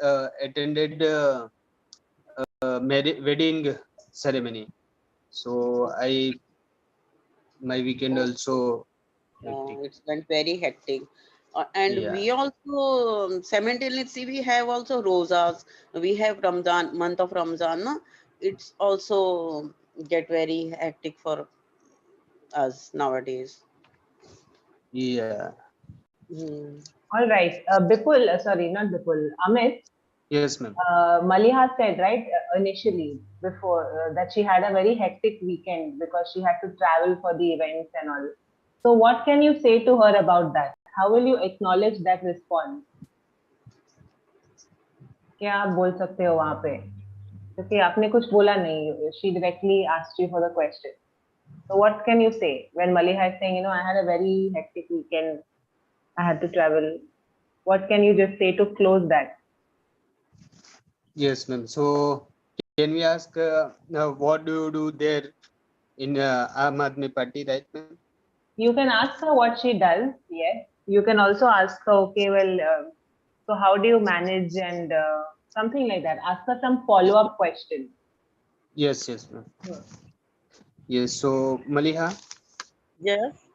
attended wedding ceremony. So my weekend also hectic. It's went very hectic. And Yeah. we also simultaneously we have also rosas. We have Ramadan, month of Ramadan. No? It's also get very hectic for us nowadays. Yeah. Hmm. All right. Bipul, sorry, not Bipul, Amit, Yes, ma'am. Maliha said, right, initially, before, that she had a very hectic weekend because she had to travel for the events and all. So, what can you say to her about that? How will you acknowledge that response? क्या आप बोल सकते हो वहां पे क्योंकि आपने कुछ बोला नहीं she directly asked you for the question so what can you say when Maliha is saying I had a very hectic weekend I had to travel what can you just say to close that Yes, ma'am. So can we ask what do you do there in Aam Aadmi Party, right, ma'am? you can ask her what she does yes you can also ask her okay well so how do you manage and something like that ask her some follow-up question. Yes, yes, ma'am. Yes. So Maliha, Yes.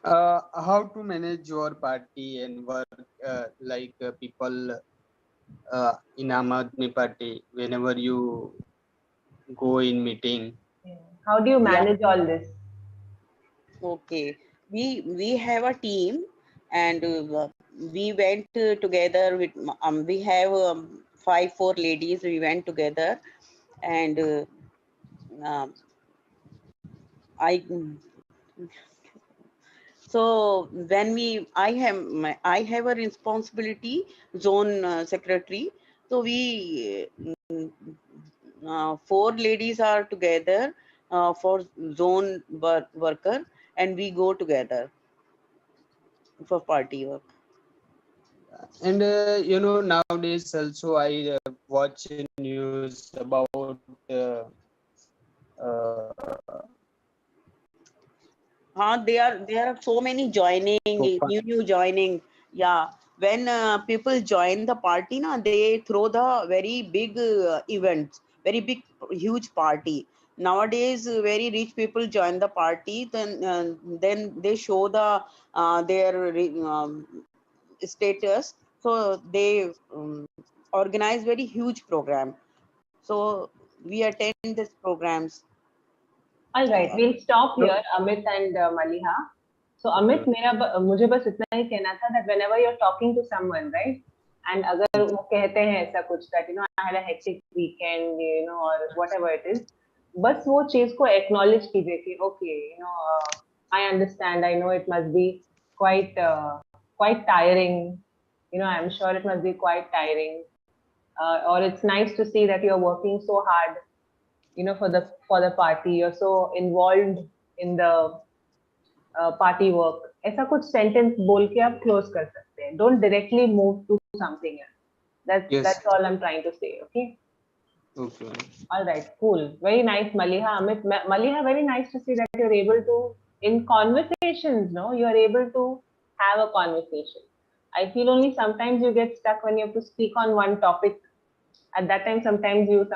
how to manage your party and work like people in Aam Aadmi Party whenever you go in meeting? How do you Yeah. manage all this? Okay. We have a team, and we went together with. We have four ladies. We went together, and um, I. So when I have a responsibility zone secretary. So we four ladies are together for zone worker, and we go together for party work. And nowadays also I watch news about uh, There are so many joining, new joining. Yeah, when people join the party, na, they throw the very big events, very big, huge party. Nowadays, very rich people join the party, then they show their status. So they organize very huge program. So we attend these programs. All right, Uh, we'll stop no, here, Amit and Maliha. So Amit, मुझे बस इतना ही कहना था that whenever you're talking to someone, right? And अगर वो कहते हैं ऐसा कुछ that I had a hectic weekend, or whatever it is, बस वो चीज को acknowledge कीजिए कि okay, I understand, I know it must be quite tiring, I'm sure it must be quite tiring, or it's nice to see that you're working so hard for the party you're so involved in the party work ऐसा कुछ sentence बोल के आप close कर सकते हैं don't directly move to something else yes. that's all I'm trying to say okay Okay. all right cool very nice Maliha Amit Maliha very nice to see that you're able to in conversations no you're able to have a conversation I feel only sometimes you get stuck when you have to speak on one topic at that time sometimes you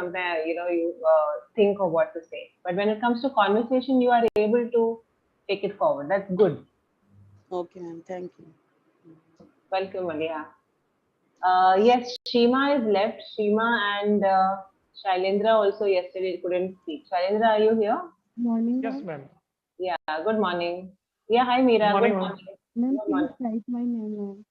think of what to say but when it comes to conversation you are able to take it forward that's good okay, ma'am. Thank you. welcome Aliya yes Shima is left Shima and Shailendra also yesterday couldn't speak Shailendra are you here Morning, Yes, ma'am. ma'am. yeah good morning yeah hi Meera Good good morning, ma'am. morning Ma'am, good please morning write my name, ma'am.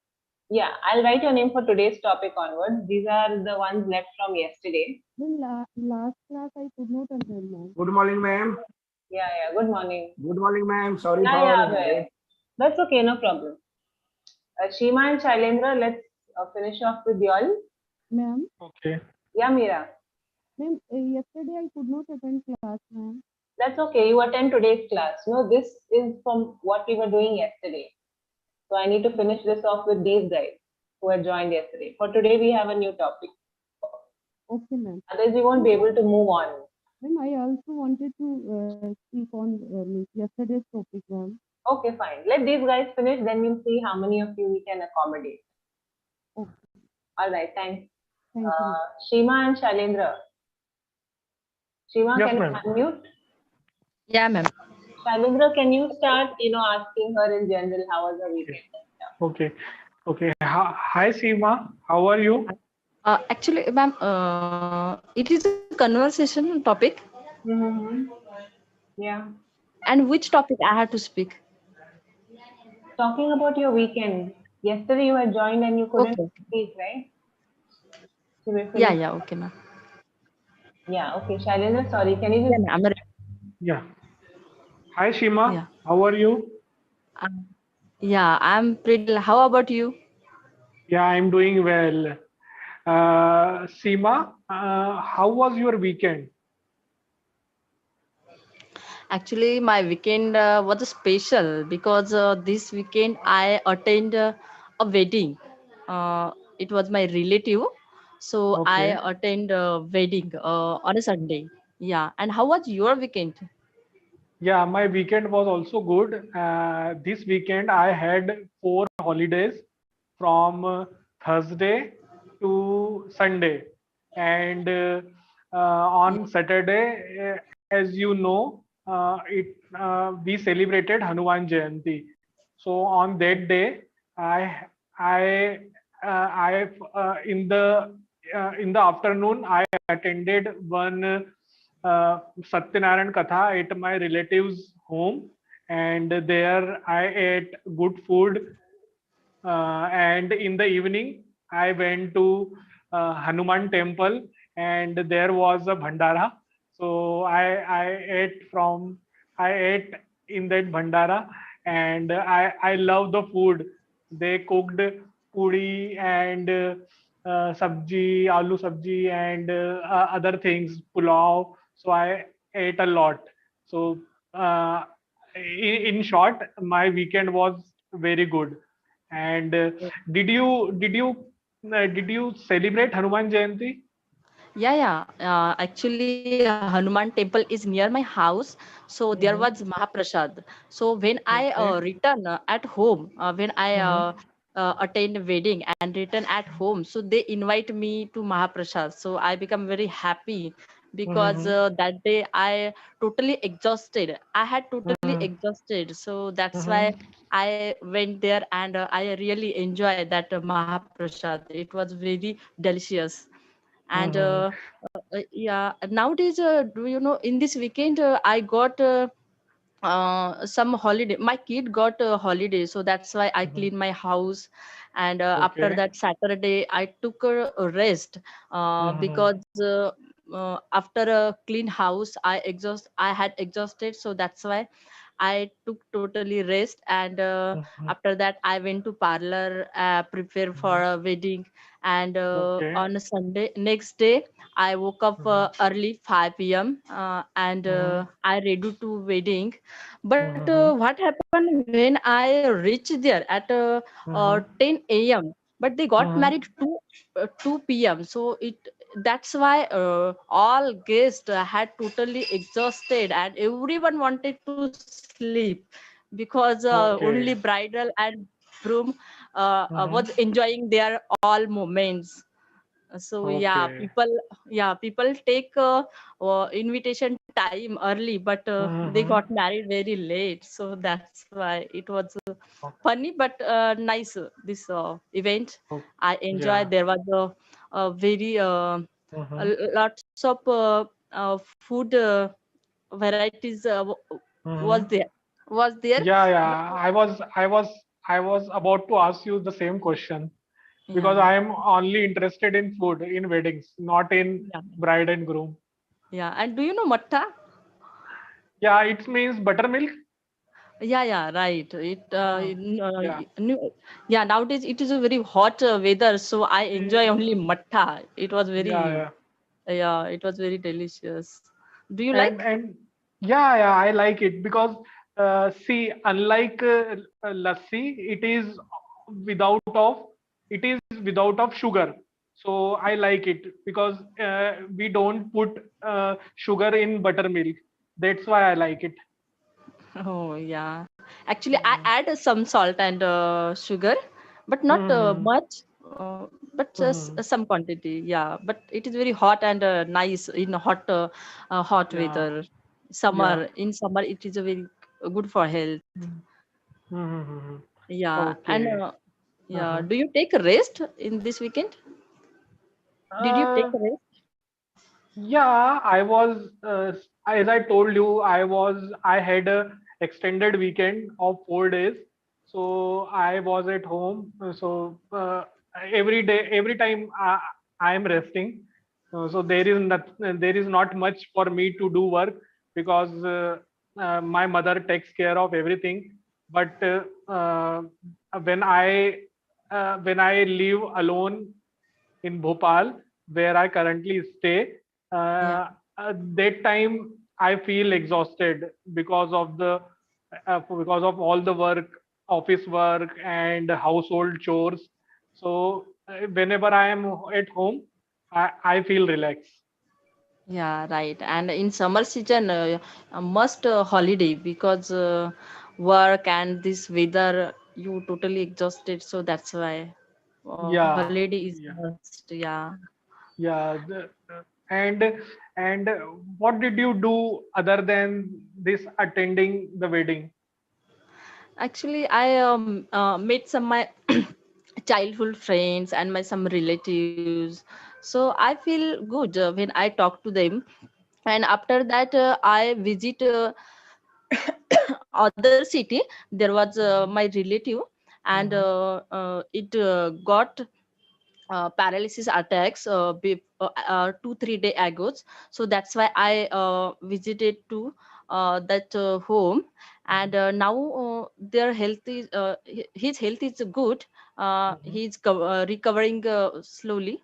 yeah I'll write your name for today's topic onwards these are the ones left from yesterday Then last class I could not attend, ma'am. Good morning, ma'am. yeah good morning Good morning, ma'am. Sorry yeah for yeah that's okay no problem Shima and Shailendra, let's finish off with y'all. Ma'am, Okay. Yeah, Meera. ma'am, yesterday I could not attend class, ma'am. That's okay. You attend today's class. No, this is from what we were doing yesterday. So I need to finish this off with these guys who had joined yesterday. For today, we have a new topic. Okay, ma'am. Otherwise, we won't be able to move on. Ma'am, I also wanted to speak on yesterday's topic, ma'am. Okay, fine. Let these guys finish, then we'll see how many of you we can accommodate. Okay. All right, thanks. Thank you. Shima and Shailendra. Shima, Yes, can you ma'am. unmute? Yeah, ma'am. Shailendra, can you start, asking her in general how was her weekend? Okay. Okay. Hi, Seema. How are you? Actually, ma'am, it is a conversation topic. Mm-hmm. Yeah. And which topic I have to speak? Talking about your weekend. Yesterday you had joined and you couldn't Okay. speak, right? So we're Yeah, finished. yeah, okay, ma'am. Yeah, okay. Shailendra, sorry. Can you Yeah, just ma'am. I'm ready. Yeah. Hi, Seema. Yeah. How are you? Yeah, I'm pretty. How about you? Yeah, I'm doing well. Seema, how was your weekend? Actually, my weekend was special because this weekend I attend a wedding. It was my relative, so I Okay. attend a wedding on a Sunday. Yeah, and how was your weekend? Yeah, my weekend was also good. This weekend I had 4 holidays from Thursday to Sunday, and on Saturday, as you know, it we celebrated Hanuman Jayanti. So on that day, I I in the afternoon I attended one Satyanarayan Katha at my relative's home, and there I ate good food. And in the evening, I went to Hanuman temple, and there was a bhandara. So I ate in that bhandara, and I love the food. They cooked puri and sabji, aloo sabji, and other things, pulao. So I ate a lot. So in short, my weekend was very good. And did you celebrate Hanuman Jayanti? Yeah, yeah. Actually, Hanuman temple is near my house, so there was Mm-hmm. Mahaprasad. So when I Okay. return at home, when I Mm-hmm. attend wedding and return at home, so they invite me to Mahaprasad. So I become very happy because Mm-hmm. that day I totally exhausted. I had totally Mm-hmm. exhausted, so that's why Mm-hmm. I went there and I really enjoyed that Mahaprasad. It was very delicious. And Mm-hmm. yeah, nowadays, do you know, in this weekend I got some holiday. My kid got a holiday, so that's why I Mm-hmm. cleaned my house. And after Okay. that Saturday I took a rest Mm-hmm. because after a clean house I had exhausted, so that's why I took totally rest. And Mm-hmm. after that I went to parlor, prepare for a wedding. And Okay. on a Sunday next day I woke up Mm-hmm. early 5 p.m. And Mm-hmm. I ready to wedding. But Mm-hmm. what happened when I reached there at Mm-hmm. 10 a.m. But they got Mm-hmm. married 2 p.m. So that's why all guests had totally exhausted and everyone wanted to sleep because only Okay. bridal and groom Mm-hmm. was enjoying their all moments. So yeah, Okay. people take invitation time early, but they Mm-hmm. got married very late. So that's why it was funny but nice, this event. Oh, I yeah. enjoyed. There was a very Mm-hmm. lots of food varieties was Mm-hmm. there was there Yeah, but yeah. I was about to ask you the same question, because yeah, I am only interested in food in weddings, not in yeah, bride and groom. yeah. And do you know matta? Yeah, it means buttermilk. Yeah, yeah, right. Uh, yeah, Yeah, nowadays it is a very hot weather, so I enjoy yeah, only matta. It was yeah, very, yeah. yeah, it was very delicious. Do you like? And yeah, yeah, I like it because see, unlike lassi, without of it is without of sugar. So I like it because we don't put sugar in buttermilk. That's why I like it. Oh, yeah. Actually, I Mm-hmm. add some salt and sugar, but not Mm-hmm. much. but some quantity. Yeah, but it is very hot and nice in hot Yeah. weather. Summer, in summer, it is a very good for health. Mm-hmm. Yeah, and Okay. yeah, Uh-huh. do you take a rest in this weekend? Did you take Uh, a rest? yeah, I was, as I told you, I had a extended weekend of 4 days. So I was at home. So every day, every time I am resting. So there is not much for me to do work because my mother takes care of everything. But when I live alone in Bhopal, where I currently stay, Yeah. that time I feel exhausted because of all the work, office work, and household chores. So whenever I am at home, I feel relaxed. Yeah, right. And in summer season, a must holiday because work and this weather, you totally exhausted. So that's why Yeah, holiday is yeah, must. Yeah. yeah. And and what did you do other than this attending the wedding? Actually, I met some my childhood friends and my some relatives. So I feel good when I talk to them. And after that, I visit other city. There was my relative, and Mhm. it got paralysis attacks 2-3 day ago. So that's why I visited to that home, and now their health is his health is good. Mhm. He's recovering slowly.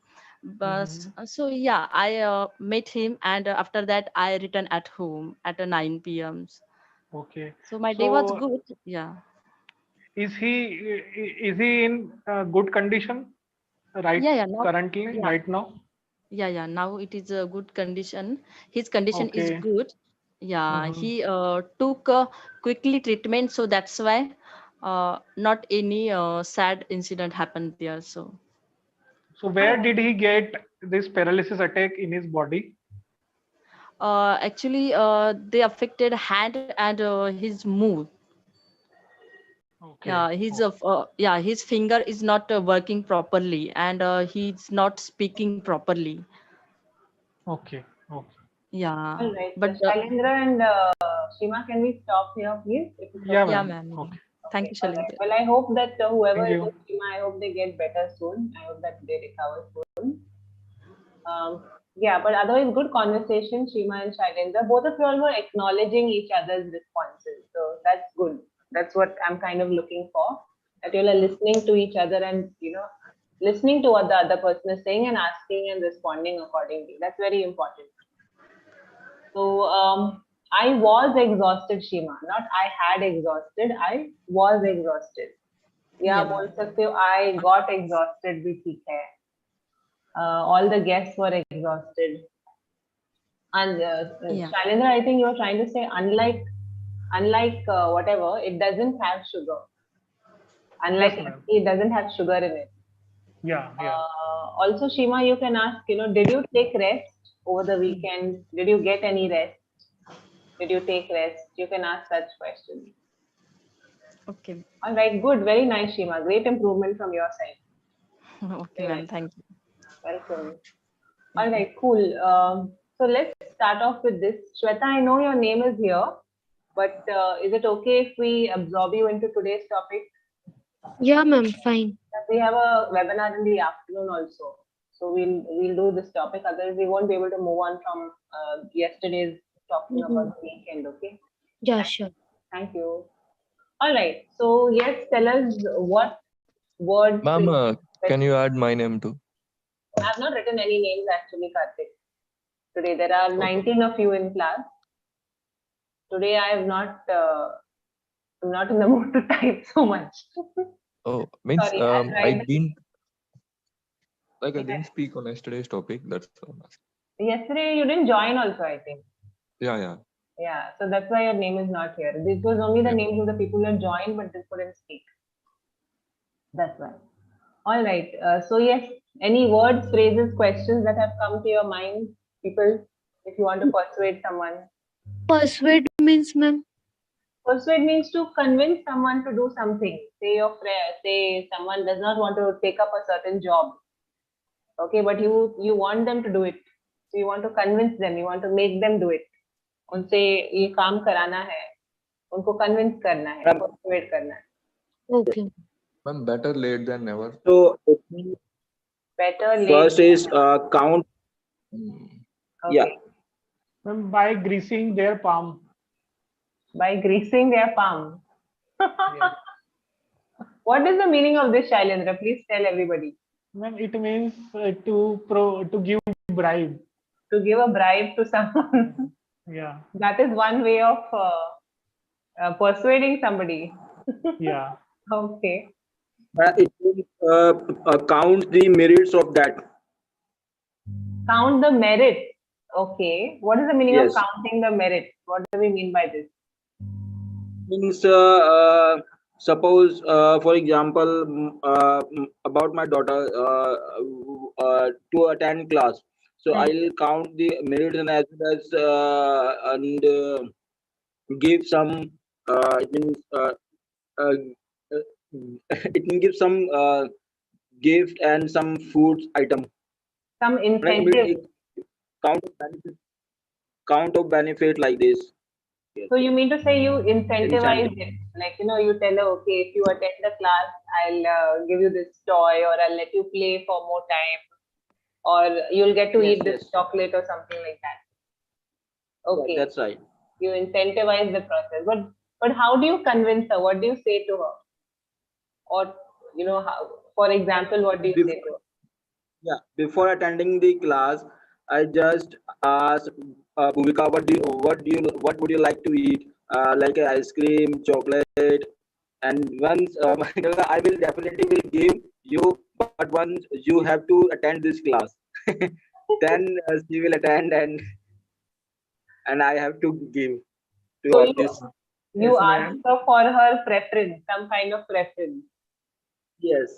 But Mhm. so yeah, I met him, and after that I returned at home at 9 p.m. Okay. So my day was So good. Yeah. is he in good condition right Yeah, yeah, now, currently yeah, right now? yeah. Now it is a good condition. His condition is Okay. good. Yeah, Mhm. he took quickly treatment, so that's why not any sad incident happened there. So So where did he get this paralysis attack in his body? actually, they affected hand and his move. Okay. Yeah, his finger is not working properly, and he's not speaking properly. Okay. Okay. Yeah, All right. but Shailendra and Shima, can we stop here, please? If it's Yeah, okay. yeah, ma'am. ma'am. Okay. Thank Okay. you, All right. Shalindra. Well, I hope that whoever Thank is you. with Shima, I hope they get better soon. I hope that they recover soon. Yeah, but otherwise, good conversation, Shima and Shailendra. Both of you all were acknowledging each other's responses. So that's good. That's what I'm kind of looking for. That you all are listening to each other and, listening to what the other person is saying and asking and responding accordingly. That's very important. So I was exhausted, Shima. Not I had exhausted. I was exhausted. Yeah, Yeah, बोल ma'am. सकते हो. I got exhausted भी ठीक है. All the guests were exhausted. And Yeah. Shailendra, I think you were trying to say, unlike whatever, it doesn't have sugar. Unlike Yes, ma'am. it doesn't have sugar in it. Yeah. Yeah. Also, Shima, you can ask, did you take rest over the weekend? Did you get any rest? Did you take rest? You can ask such questions. Okay. All right, good. Very nice, Shima. Great improvement from your side. Okay, Very ma'am. nice. Thank you. Welcome. Yeah. All right, cool. So let's start off with this. Shweta, I know your name is here, but is it okay if we absorb you into today's topic? Yeah, ma'am, fine. We have a webinar in the afternoon also, so we'll do this topic. Otherwise, we won't be able to move on from yesterday's talking about the weekend. Okay. Yeah, sure. Thank you. All right. So yes, tell us what word. Ma'am, can you add my name too? I have not written any names actually, Karthik. Today there are Okay. 19 of you in class. Today I have not. I'm not in the mood to type so much. Oh, means Sorry, I'll try. I didn't like I didn't speak on yesterday's topic. That's all I'm asking. Yesterday you didn't join also, I think. Yeah, yeah. Yeah, so that's why your name is not here. This was only the Yeah. names of the people who had joined but they couldn't speak. That's why. All right. So yes, any words, phrases, questions that have come to your mind, people, if you want to persuade someone. Persuade means, ma'am. Persuade means to convince someone to do something. Say your friend, say someone does not want to take up a certain job. Okay, but you want them to do it. So you want to convince them. You want to make them do it. उनसे ये काम कराना है, उनको convince करना है, persuade करना है. Okay. Ma'am, better late than never. So it means Better late. first is count. Okay. Yeah. Ma'am, by greasing their palm. By greasing their palm. What is the meaning of this, Shailendra? Please tell everybody. Ma'am, it means to give bribe. To give a bribe to someone. Yeah. That is one way of persuading somebody. Yeah. Okay. It means count the merits of that. Count the merit. Okay. What is the meaning Yes. of counting the merit? What do we mean by this? Means suppose for example about my daughter to attend class, so I'll count the merits and as well as give some it means it can give some gift and some food item. Some incentive. Count of benefit like this. So you mean to say you incentivize it? Like, you tell her, okay, if you attend the class, I'll give you this toy, or I'll let you play for more time, or you'll get to Yes, eat this yes. chocolate or something like that. Okay. That's right. You incentivize the process. But how do you convince her? What do you say to her? Or, how, for example, what do you say to her? Yeah, before attending the class, I just asked Bhumika, what would you like to eat? Like ice cream, chocolate, and once I will definitely give you, but once you have to attend this class, then she will attend and I have to give to So her you, this. you Yes, ask ma'am. her for her preference, some kind of preference. Yes,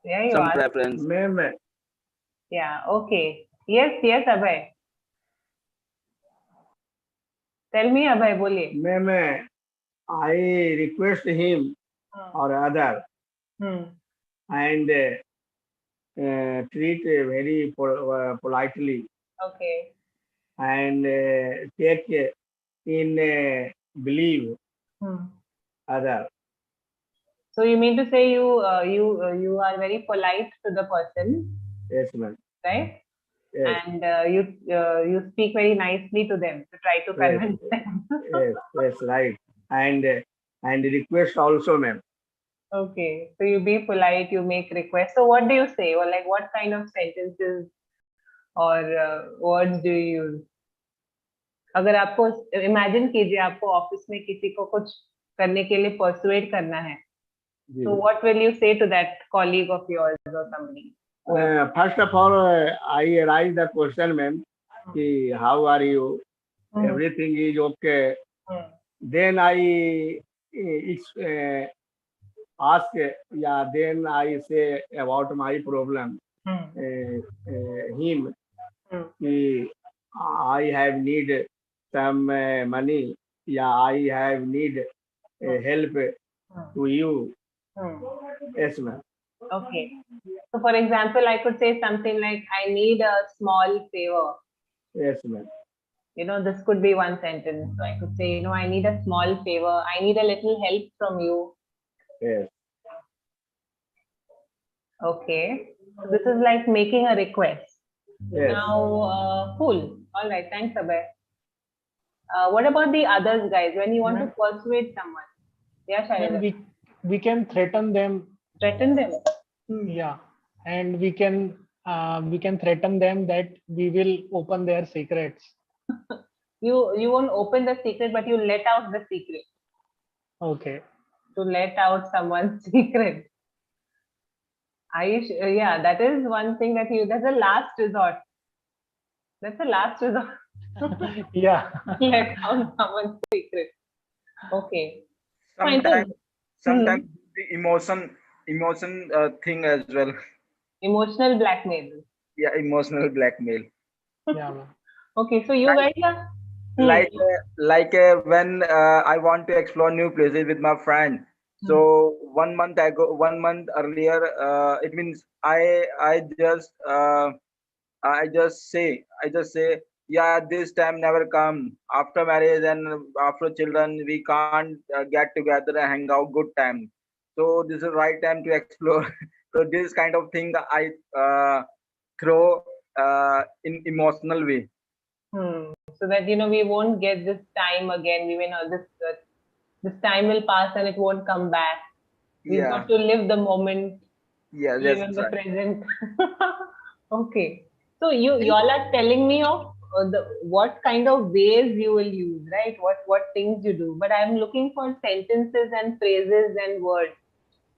Yeah, you some ask. preference. Ma'am, Yeah, okay. Yes, Abhay. Tell me, Abhay, boliye. ma'am, I request him or other and treat very politely Okay. and take in believe other. So you mean to say you are very polite to the person, Yes, ma'am. right? Yes, And you speak very nicely to them to try to Yes. convince them. yes, right. And request also, ma'am. Okay, so you be polite, you make requests. So what do you say, or like what kind of sentences or words do you use? अगर आपको imagine कीजिए आपको office में किसी को कुछ करने के लिए persuade करना है, so what will you say to that colleague of yours or somebody? First of all, I arise the question, ma'am, ki, how are you? Everything is okay. Then I ask, then I say about my problem. Him, ki, I have need some money. I have need help to you. Yes, ma'am. Okay. So for example, I could say something like, I need a small favor. Yes, ma'am. This could be one sentence. So I could say, I need a small favor. I need a little help from you. Yes. Okay. So this is like making a request. Yes. Now, cool. All right. Thanks, Abhay. What about the others, guys? When you want to persuade someone? Yeah, Shailendra. We can threaten them. Threaten them? Yeah. And we can threaten them that we will open their secrets. You won't open the secret, but you let out the secret. Okay. To let out someone's secret. Yeah, that is one thing that's a last resort. That's a last resort. Yeah. Let out someone's secret. Okay. Sometimes the emotion thing as well. Emotional blackmail. Yeah, emotional blackmail. Yeah, ma'am. Okay, so you guys are. When I want to explore new places with my friend. So 1 month ago, 1 month earlier, it means I just say, yeah, this time never come. After marriage and after children, we can't get together and hang out good time. So this is the right time to explore. So this kind of thing I throw in emotional way. So that we won't get this time again. We may not this time will pass and it won't come back. We've Yeah, got to live the moment, yeah, live that's in the right. present. Okay. So y'all are telling me of what kind of ways you will use, right? What things you do. But I'm looking for sentences and phrases and words.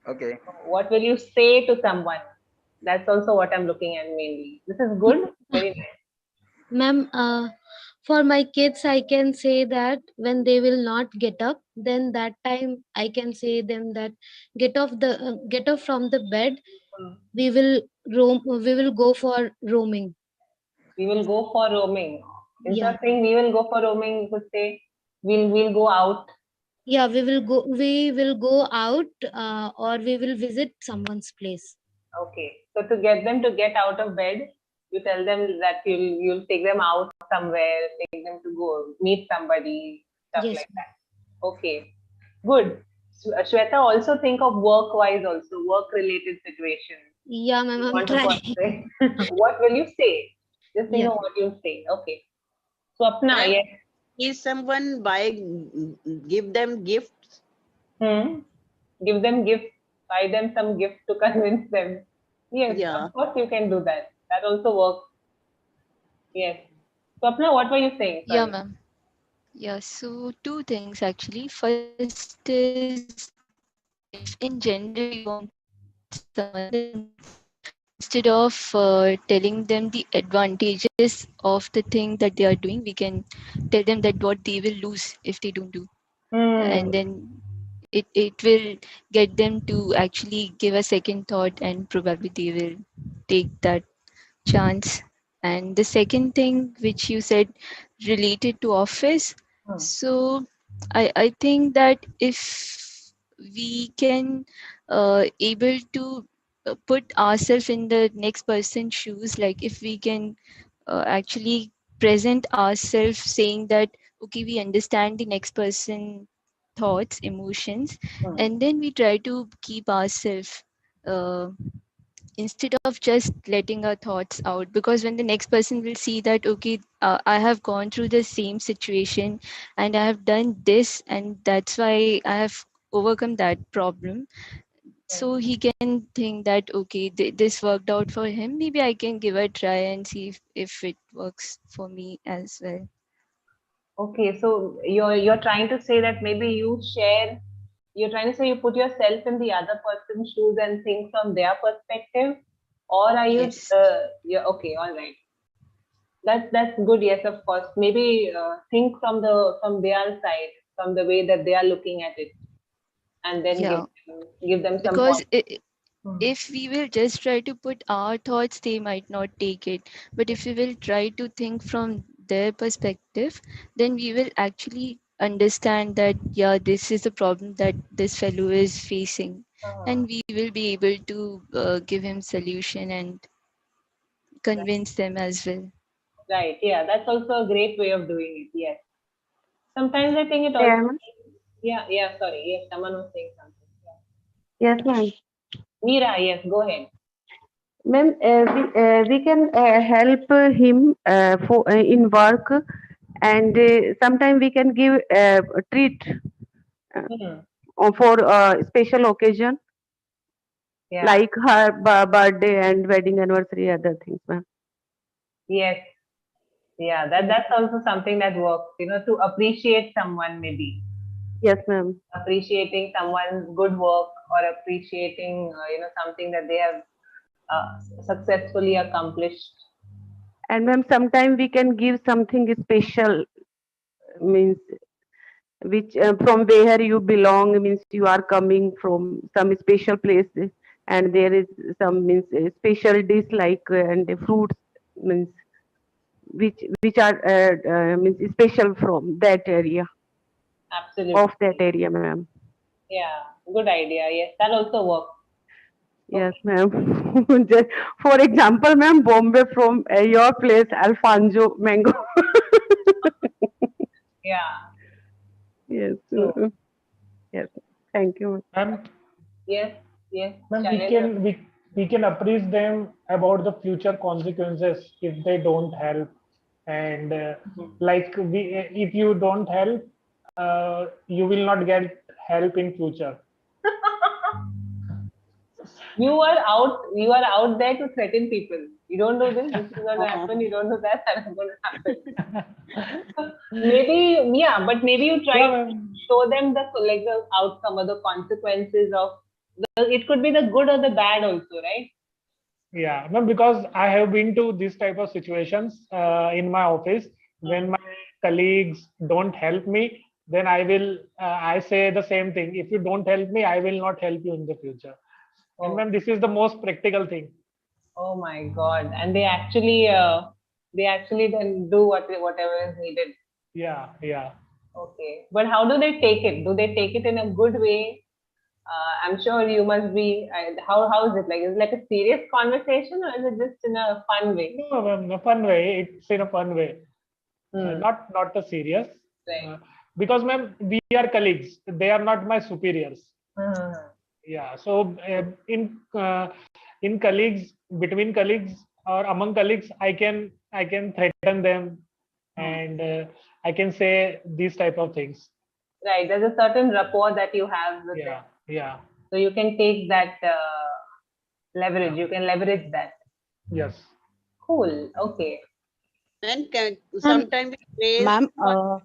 Okay. What will you say to someone? That's also what I'm looking at mainly. This is good. Very nice. Ma'am, for my kids, I can say that when they will not get up, then that time I can say them that get up from the bed. We will roam. We will go for roaming. We will go for roaming. Instead Yeah, of saying we will go for roaming, you could say we'll go out. yeah. We will go. We will go out, or we will visit someone's place. Okay. So to get them to get out of bed, you tell them that you'll take them out somewhere, take them to go meet somebody, stuff Yes, like that. Okay. Good. Shweta, also think of work-wise also, work-related situations. yeah, ma'am. You I'm want to trying. say, what will you say? Just think Yeah. of what you'll say. Okay. Swapna, Ma'am, yes. Is someone give them gifts? Give them gifts, buy them some gifts to convince them. Yes, Yeah. of course you can do that. That also works. Yes. Swapna, what were you saying? Yeah, Sorry. ma'am. Yeah, so two things actually. First is if in general we want someone, then instead of telling them the advantages of the thing that they are doing, we can tell them that what they will lose if they don't do. And then it will get them to actually give a second thought and probably they will take that chance. And the second thing which you said related to office, so I think that if we can able to put ourselves in the next person's shoes, like if we can actually present ourselves saying that okay, we understand the next person thoughts, emotions, and then we try to keep ourselves instead of just letting our thoughts out, because when the next person will see that okay, I have gone through the same situation and I have done this and that's why I have overcome that problem, so he can think that okay, this worked out for him, maybe I can give a try and see if it works for me as well. Okay, so you're trying to say that maybe you're trying to say you put yourself in the other person's shoes and think from their perspective, or are you? Yes. Yeah. Okay. All right. That's good. Yes, of course. Maybe think from their side, from the way that they are looking at it, and then Yeah, give them some because point. if we will just try to put our thoughts, they might not take it. But if we will try to think from their perspective, then we will actually understand that, yeah, this is the problem that this fellow is facing. And we will be able to give him solution and convince them as well. Right. Yeah, that's also a great way of doing it. Yes. Sometimes I think it also. Yeah, ma'am. Yeah. Yeah. Sorry. Yes. Someone was saying something. Yes, ma'am. Meera. Yes. Go ahead. Ma'am, we can help him for in work, and sometimes we can give a treat for special occasion Yeah. like her birthday and wedding anniversary, other things, ma'am. Yes. Yeah. That's also something that works. To appreciate someone maybe. Yes, ma'am. Appreciating someone's good work or appreciating something that they have successfully accomplished. And ma'am, sometimes we can give something special, means which from where you belong, means you are coming from some special place. and there is some means special dish like and the fruits means which are means special from that area Absolutely. of that area, ma'am. Yeah, good idea. Yes, that also works. Yes, ma'am. Just for example, ma'am, Bombay from your place, Alfonso mango. Yeah. Yes. So, Yes. Thank you. Ma'am, yes, yes. ma'am, Shailesh. we can appraise them about the future consequences if they don't help. And like if you don't help, you will not get help in future. You are out there to threaten people. You don't do this is going to happen, you don't do that is going to happen. Maybe, yeah, but maybe you try to show them the outcome or the consequences of it could be the good or the bad also, right? Yeah, ma'am, because I have been to this type of situations in my office when my colleagues don't help me, then I say the same thing. If you don't help me, I will not help you in the future. And ma'am, this is the most practical thing. Oh my God! And they actually then do whatever is needed. Yeah, yeah. Okay, but how do they take it? Do they take it in a good way? I'm sure you must be. How is it like? Is it like a serious conversation or is it just in a fun way? No, ma'am, a fun way. It's in a fun way. Not a serious. Right. Because ma'am, we are colleagues. They are not my superiors. Yeah. So in colleagues, between colleagues or among colleagues, I can threaten them, and I can say these type of things. Right. There's a certain rapport that you have with them. Yeah. So you can take that leverage. You can leverage that. Yes. Cool. Okay. And sometimes we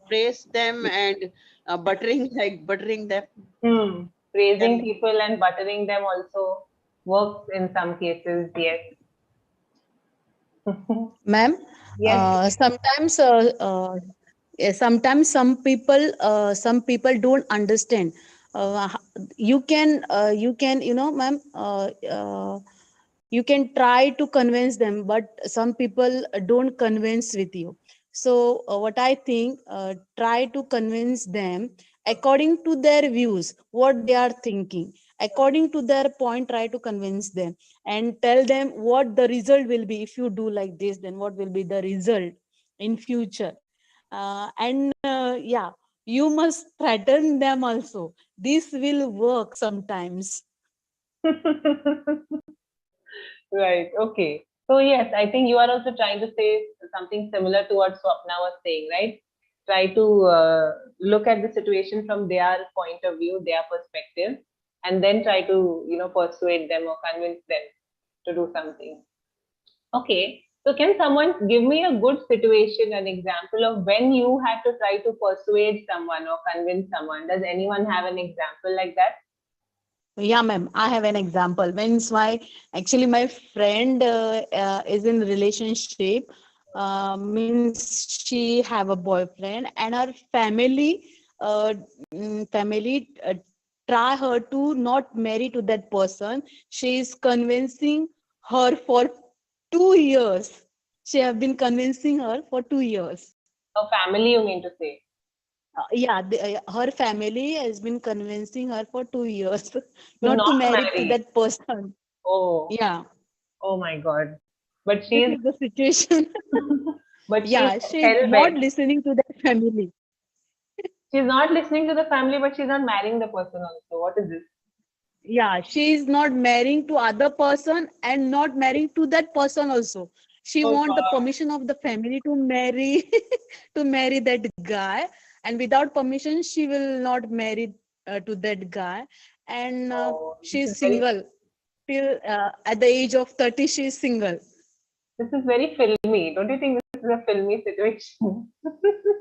praise them and buttering them. Praising people and buttering them also works in some cases. Yes. Ma'am, Yes. sometimes some people don't understand. You can ma'am, you can try to convince them, but some people don't convince with you. So what I think, try to convince them according to their views, what they are thinking, according to their point. Try to convince them and tell them what the result will be. If you do like this, then what will be the result in future. Yeah, you must threaten them also. This will work sometimes. Right. Okay. So yes, I think you are also trying to say something similar to what Swapna was saying, right? Try to look at the situation from their point of view, their perspective, and then try to persuade them or convince them to do something. Okay. So can someone give me a good situation, an example of when you had to try to persuade someone or convince someone? Does anyone have an example like that? Yeah, ma'am, I have an example. Means my friend is in relationship. Means she have a boyfriend, and her family try her to not marry to that person. She is convincing her for 2 years. She have been convincing her for 2 years. Her family, you mean to say? Her family has been convincing her for 2 years not to marry to that person. Oh. Yeah. Oh my God. But This is the situation. But she's not listening to that family. She's not listening to the family, but she's not marrying the person also. What is this? Yeah, she is not marrying to other person and not marrying to that person also. She want the permission of the family to marry that guy, and without permission she will not marry to that guy. And she's single till at the age of 30. She is single. This is very filmy. Don't you think this is a filmy situation?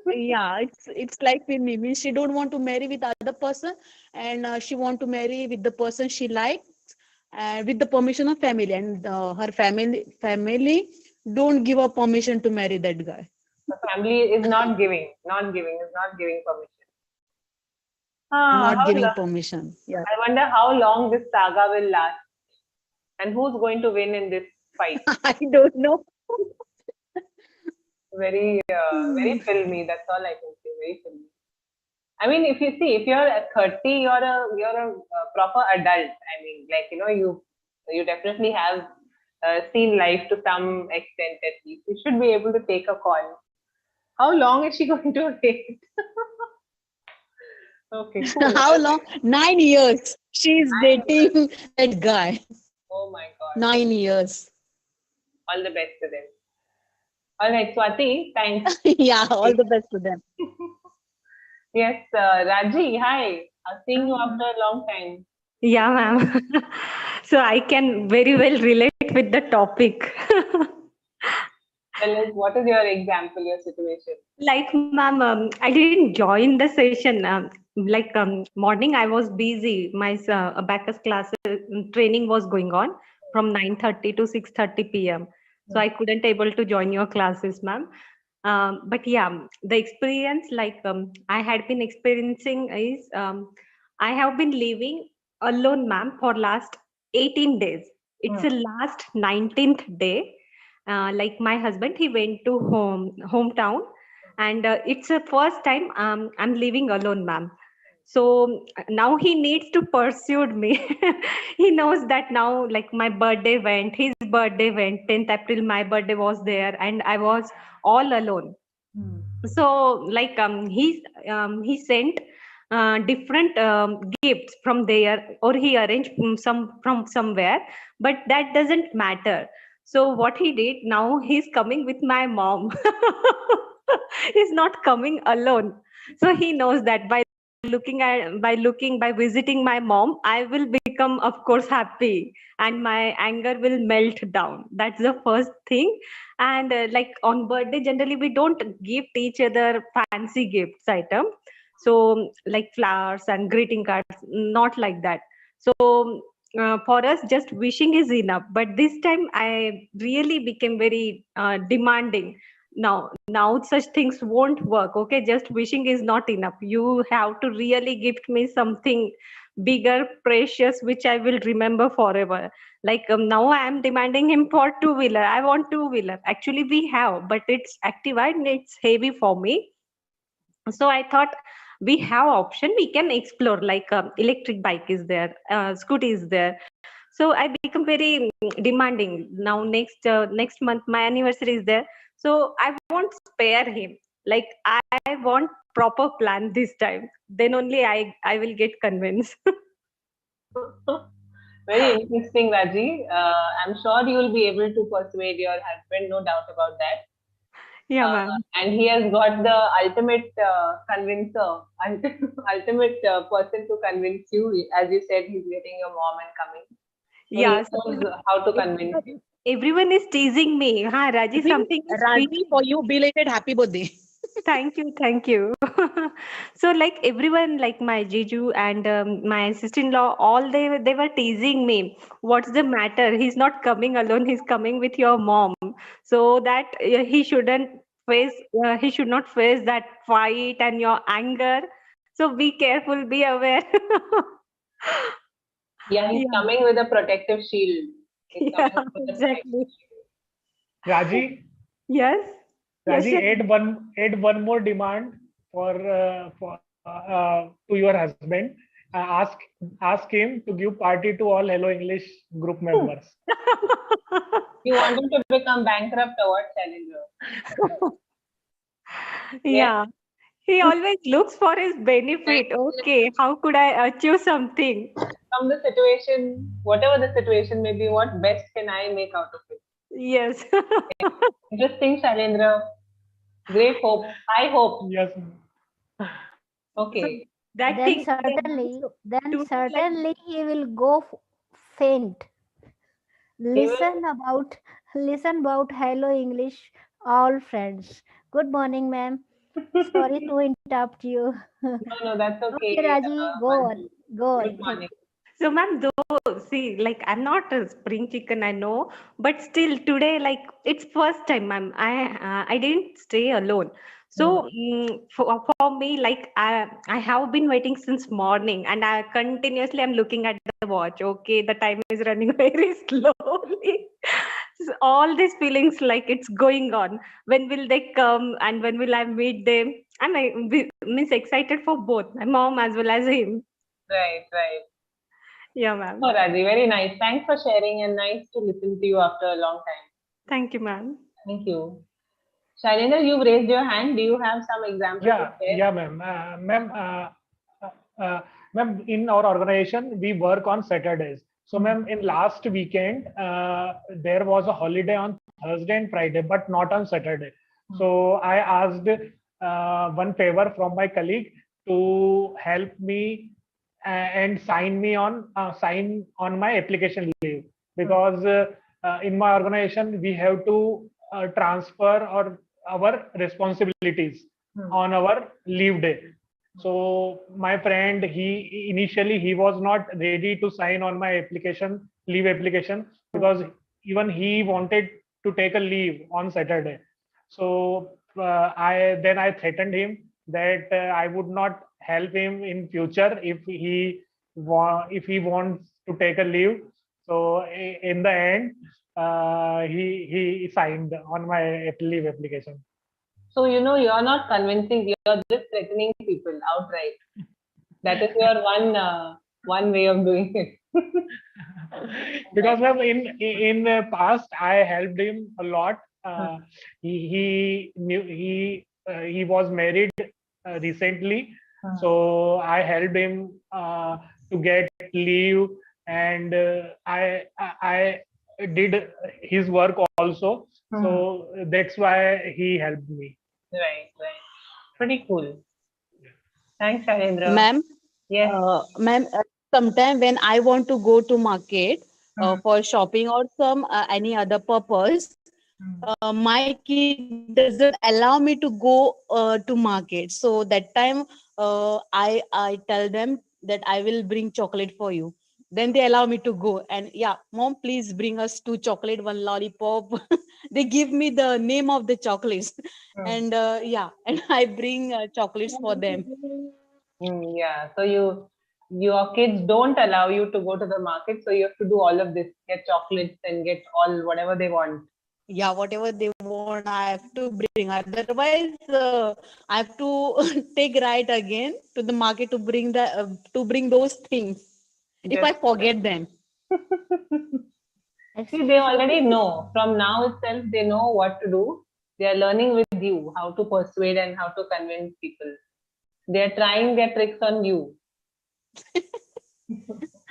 Yeah, it's like filmy. Means she don't want to marry with other person, and she want to marry with the person she likes, with the permission of family, and her family don't give her permission to marry that guy. The family is not giving permission. Not giving permission. Yeah. I wonder how long this saga will last. And who's going to win in this fight? I don't know. Very filmy. That's all I can say. Very filmy. I mean, if you see, if you're at 30, you're a proper adult. I mean, like, you know, you definitely have seen life to some extent at least. You should be able to take a call. How long is she going to wait? Okay, cool. How long? 9 years. She's dating that guy. Oh my God. 9 years. All the best to them. All right, Swati, thanks. Yeah, all the best to them. Yes, Raji, hi. I'm seeing you after a long time. Yeah, ma'am. So I can very well relate with the topic. Tell us, what is your example, your situation? Like, ma'am, I didn't join the session. Morning, I was busy. My abacus class training was going on from 9:30 to 6:30 p.m. So I couldn't able to join your classes, ma'am. But yeah, the experience I had been experiencing is I have been living alone, ma'am, for last 18 days. It's the last 19th day. Like my husband, he went to hometown, and it's the first time I'm living alone, ma'am. So now he needs to pursue me. He knows that now, like my birthday went, his birthday went, 10th April, my birthday was there, and I was all alone. So like he sent different gifts from there, or he arranged some from somewhere, but that doesn't matter. So what he did, now he's coming with my mom. He's not coming alone. So he knows that by visiting my mom, I will become, of course, happy, and my anger will melt down. That's the first thing. And like on birthday, generally we don't gift each other fancy gifts item. So like flowers and greeting cards, not like that. So for us, just wishing is enough. But this time I really became very demanding. Now such things won't work. Okay, just wishing is not enough. You have to really gift me something bigger, precious, which I will remember forever. Like now I am demanding him for two-wheeler. I want two-wheeler. Actually we have, but it's Activa and it's heavy for me. So I thought we have option, we can explore, like electric bike is there, scooty is there. So I become very demanding. Now next month my anniversary is there, so I won't spare him. Like I want proper plan this time, then only I will get convinced. Very interesting, Raji. I'm sure you will be able to persuade your husband, no doubt about that. Yeah, ma'am. And he has got the ultimate convincer, ultimate person to convince you. As you said, he's getting your mom and coming. So Yeah, he knows how to convince you. Everyone is teasing me. Ha, Raji, something is Raji, for you, belated happy birthday. Thank you. So like everyone, like my Jiju and my sister-in-law, all they were teasing me. What's the matter? He's not coming alone. He's coming with your mom. So that he shouldn't face. He should not face that fight and your anger. So be careful. Be aware. Yeah, he's coming with a protective shield. He's Yeah, coming with a exactly. Raji, Yes. Raji, Yes, add one more demand to your husband. Ask him to give party to all Hello English group members. You want him to become bankrupt or what, Challenger? Yeah. He always looks for his benefit. Okay, how could I achieve something? From the situation, whatever the situation may be, what best can I make out of it? Yes. Interesting, Shalendra. Great hope. High hope. Yes. Okay. That Then thing certainly he will go faint. Listen about Hello English, all friends. Good morning, ma'am. Sorry to interrupt you. No, that's okay. Okay, Raji, go on. Good morning. So, ma'am, though, see, like I'm not a spring chicken, I know, but still today, like it's first time, ma'am. I didn't stay alone. So for me, like I have been waiting since morning, and I continuously am looking at the watch. Okay, the time is running very slowly. So all these feelings like it's going on. When will they come, and when will I meet them? Means excited for both my mom as well as him. Right, right. Yeah, ma'am. Oh, Radhi, very nice. Thanks for sharing and nice to listen to you after a long time. Thank you, ma'am. Thank you. Shailendra, you've raised your hand. Do you have some examples to share? Yeah, ma'am. Ma'am, in our organization, we work on Saturdays. So, ma'am, in last weekend, there was a holiday on Thursday and Friday, but not on Saturday. So, I asked one favor from my colleague to help me and sign on my application leave, because in my organization we have to transfer our responsibilities on our leave day. So my friend, he initially he was not ready to sign on my leave application, because even he wanted to take a leave on Saturday. So I threatened him that I would not help him in future if he wants to take a leave. So in the end, he signed on my leave application. So, you know, you're not convincing, you're just threatening people outright. That is your one way of doing it. Because ma'am, in the past I helped him a lot. He was married recently, so I helped him to get leave, and I did his work also. So that's why he helped me. Right, right. Pretty cool. Thanks, Shailendra. Ma'am, Yes. ma'am, sometime when I want to go to market for shopping or some any other purpose, my kid doesn't allow me to go to market. So that time I tell them that I will bring chocolate for you. Then they allow me to go, and yeah, mom, please bring us 2 chocolate, 1 lollipop. They give me the name of the chocolates, and yeah, and I bring chocolates for them. Yeah. So your kids don't allow you to go to the market, so you have to do all of this, get chocolates and get all whatever they want. Yeah, whatever they want, I have to bring. Otherwise, I have to take right again to the market to bring those things. If I forget them. See, they already know. From now itself, they know what to do. They are learning with you how to persuade and how to convince people. They are trying their tricks on you.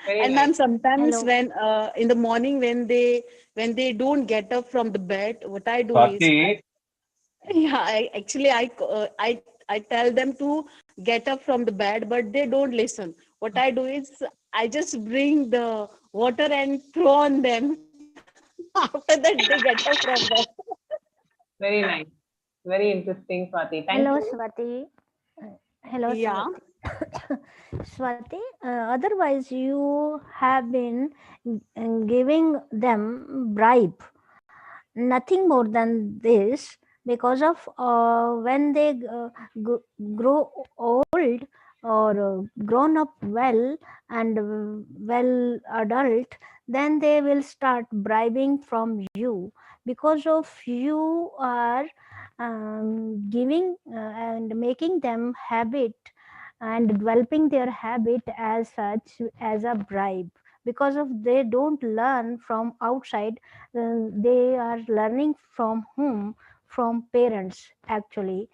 And ma'am, sometimes when in the morning when they don't get up from the bed, what I do is I tell them to get up from the bed, but they don't listen. What I do is I just bring the water and throw on them. After that, they get up from bed. Very nice. Very interesting, Swati. Thank Hello, you. Swati. Hello, Yeah. Swati. Swati, otherwise you have been giving them bribe, nothing more than this, because of when they grow old or grown up well and well adult, then they will start bribing from you, because of you are giving and making them habit and developing their habit as such as a bribe. Because of they don't learn from outside, they are learning from whom? From parents, actually.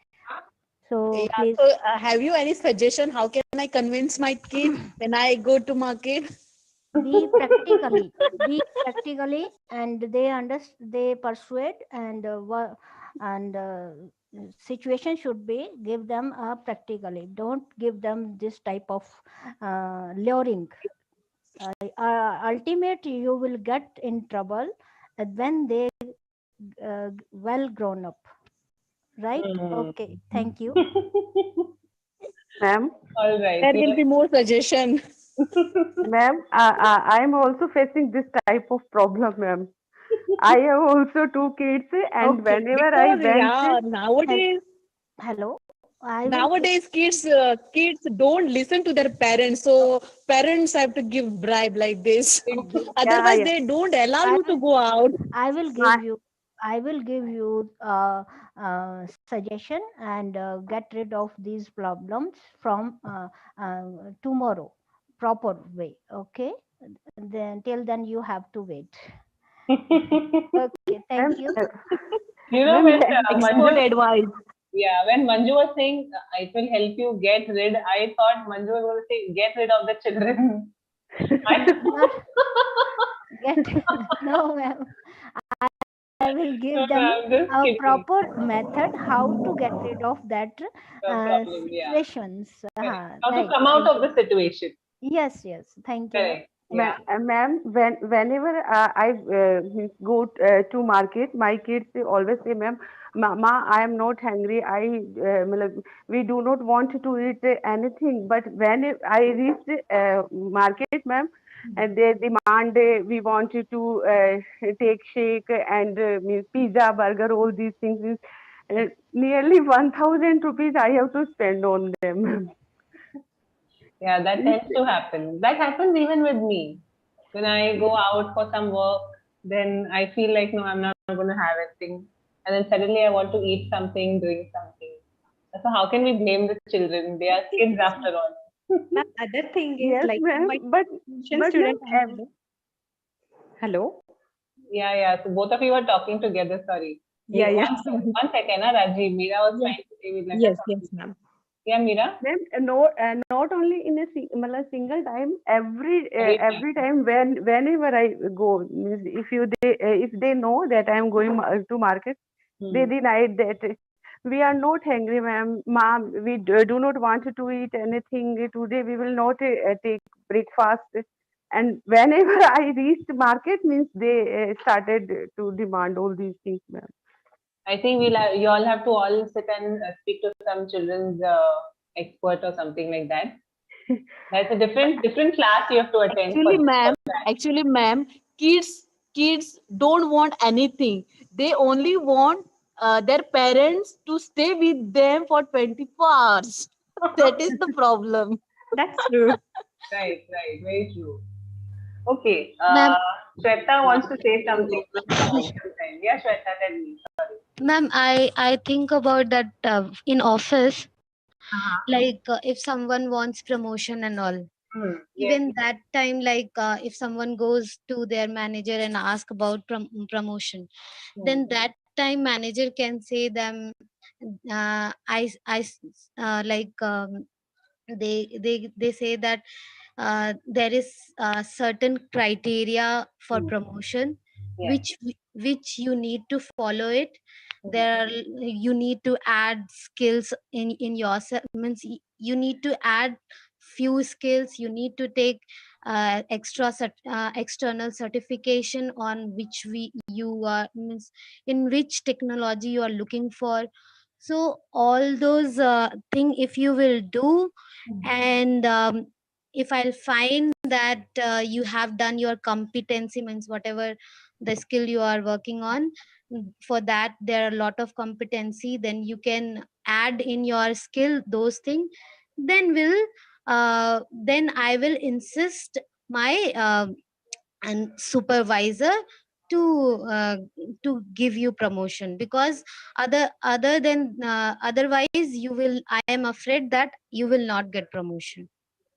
So Yeah. please So, have you any suggestion? How can I convince my kid when I go to market? be practically, and they persuade, and situation should be give them practically. Don't give them this type of luring. Ultimate, you will get in trouble when they well grown up, right? Okay, thank you. Ma'am, All right. There will be more suggestion. ma'am, I'm also facing this type of problem, ma'am. I have also 2 kids, and Okay, whenever I because went, nowadays Hello. I will Nowadays, kids don't listen to their parents, so parents have to give bribe like this. Otherwise, yeah. they don't allow I you to go out. I will My, give you suggestion and get rid of these problems from tomorrow, proper way. Okay. Then till then you have to wait. Okay. Thank you. You know, ma'am, when Expert advice. when Manju was saying it will help you get rid, I thought Manju was going to say get rid of the children. No, ma'am. I will give No, them I'm just a kidding. proper method how to get rid of that Problem, yeah. situations. How to Right. come out Thank of you. the situation. Yes, yes. Thank you. Correct. Yeah. Ma'am, whenever I go to market, my kids always say, "Ma'am, Ma, I am not hungry. Matlab, we do not want to eat anything." But when I reach market, ma'am, and they demand we want you to take shake and means pizza, burger, all these things. Means, nearly 1,000 rupees I have to spend on them. Yeah, that tends to happen. That happens even with me. When I go out for some work, then I feel like, no, I'm not going to have anything. And then suddenly I want to eat something, drink something. So how can we blame the children? They are kids after all. The other thing is Yes, like ma'am. my But tuition student. ma'am, Hello. Yeah, yeah. So both of you are talking together. Sorry. Yeah, yeah. One second, Rajiv. Mira was trying to say, let her Yes, talk. yes, ma'am. Yeah, Mira. ma'am, not only in a single time. Every time whenever I go, means if they know that I am going to market, they deny that we are not hungry, ma'am. Ma'am, we do not want to eat anything today. We will not take breakfast. And whenever I reached market, means they started to demand all these things, ma'am. I think you all have to all sit and speak to some children's expert or something like that. That's a different class you have to attend for that. Actually, ma'am, kids don't want anything. They only want their parents to stay with them for 24 hours. That is the problem. That's true. Right, very true. Okay, Ma'am, Shweta wants to say something. Yeah, Shweta, tell me. Sorry. ma'am, I think about that in office, like if someone wants promotion and all, Yes. even that time, like if someone goes to their manager and ask about promotion, then that time manager can say them, like they say that there is certain criteria for promotion Yes. which you need to follow it. There you need to add skills in yourself, means you need to add few skills. You need to take external certification on which you are, means in which technology you are looking for. So all those thing if you will do, and if I'll find that you have done your competency, means whatever the skill you are working on, for that there are a lot of competency, then you can add in your skill those things. Then I will insist my and supervisor to give you promotion, because otherwise you will, I am afraid that you will not get promotion.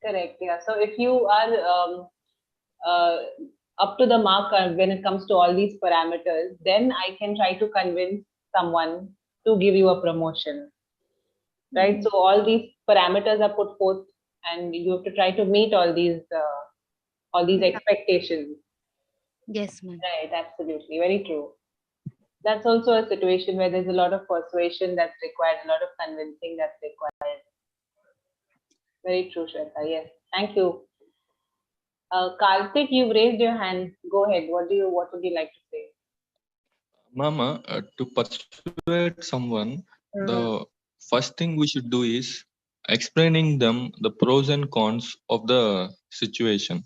Correct. Yeah. So if you are uh, up to the mark when it comes to all these parameters, then I can try to convince someone to give you a promotion. Right. So all these parameters are put forth, and you have to try to meet all these expectations. Yes, ma'am. Right. Absolutely. Very true. That's also a situation where there's a lot of persuasion that's required, a lot of convincing that's required. Very true, Shweta. Yes. Thank you. Karthik, you've raised your hand. Go ahead. What would you like to say? Mama, to persuade someone, the first thing we should do is explaining them the pros and cons of the situation.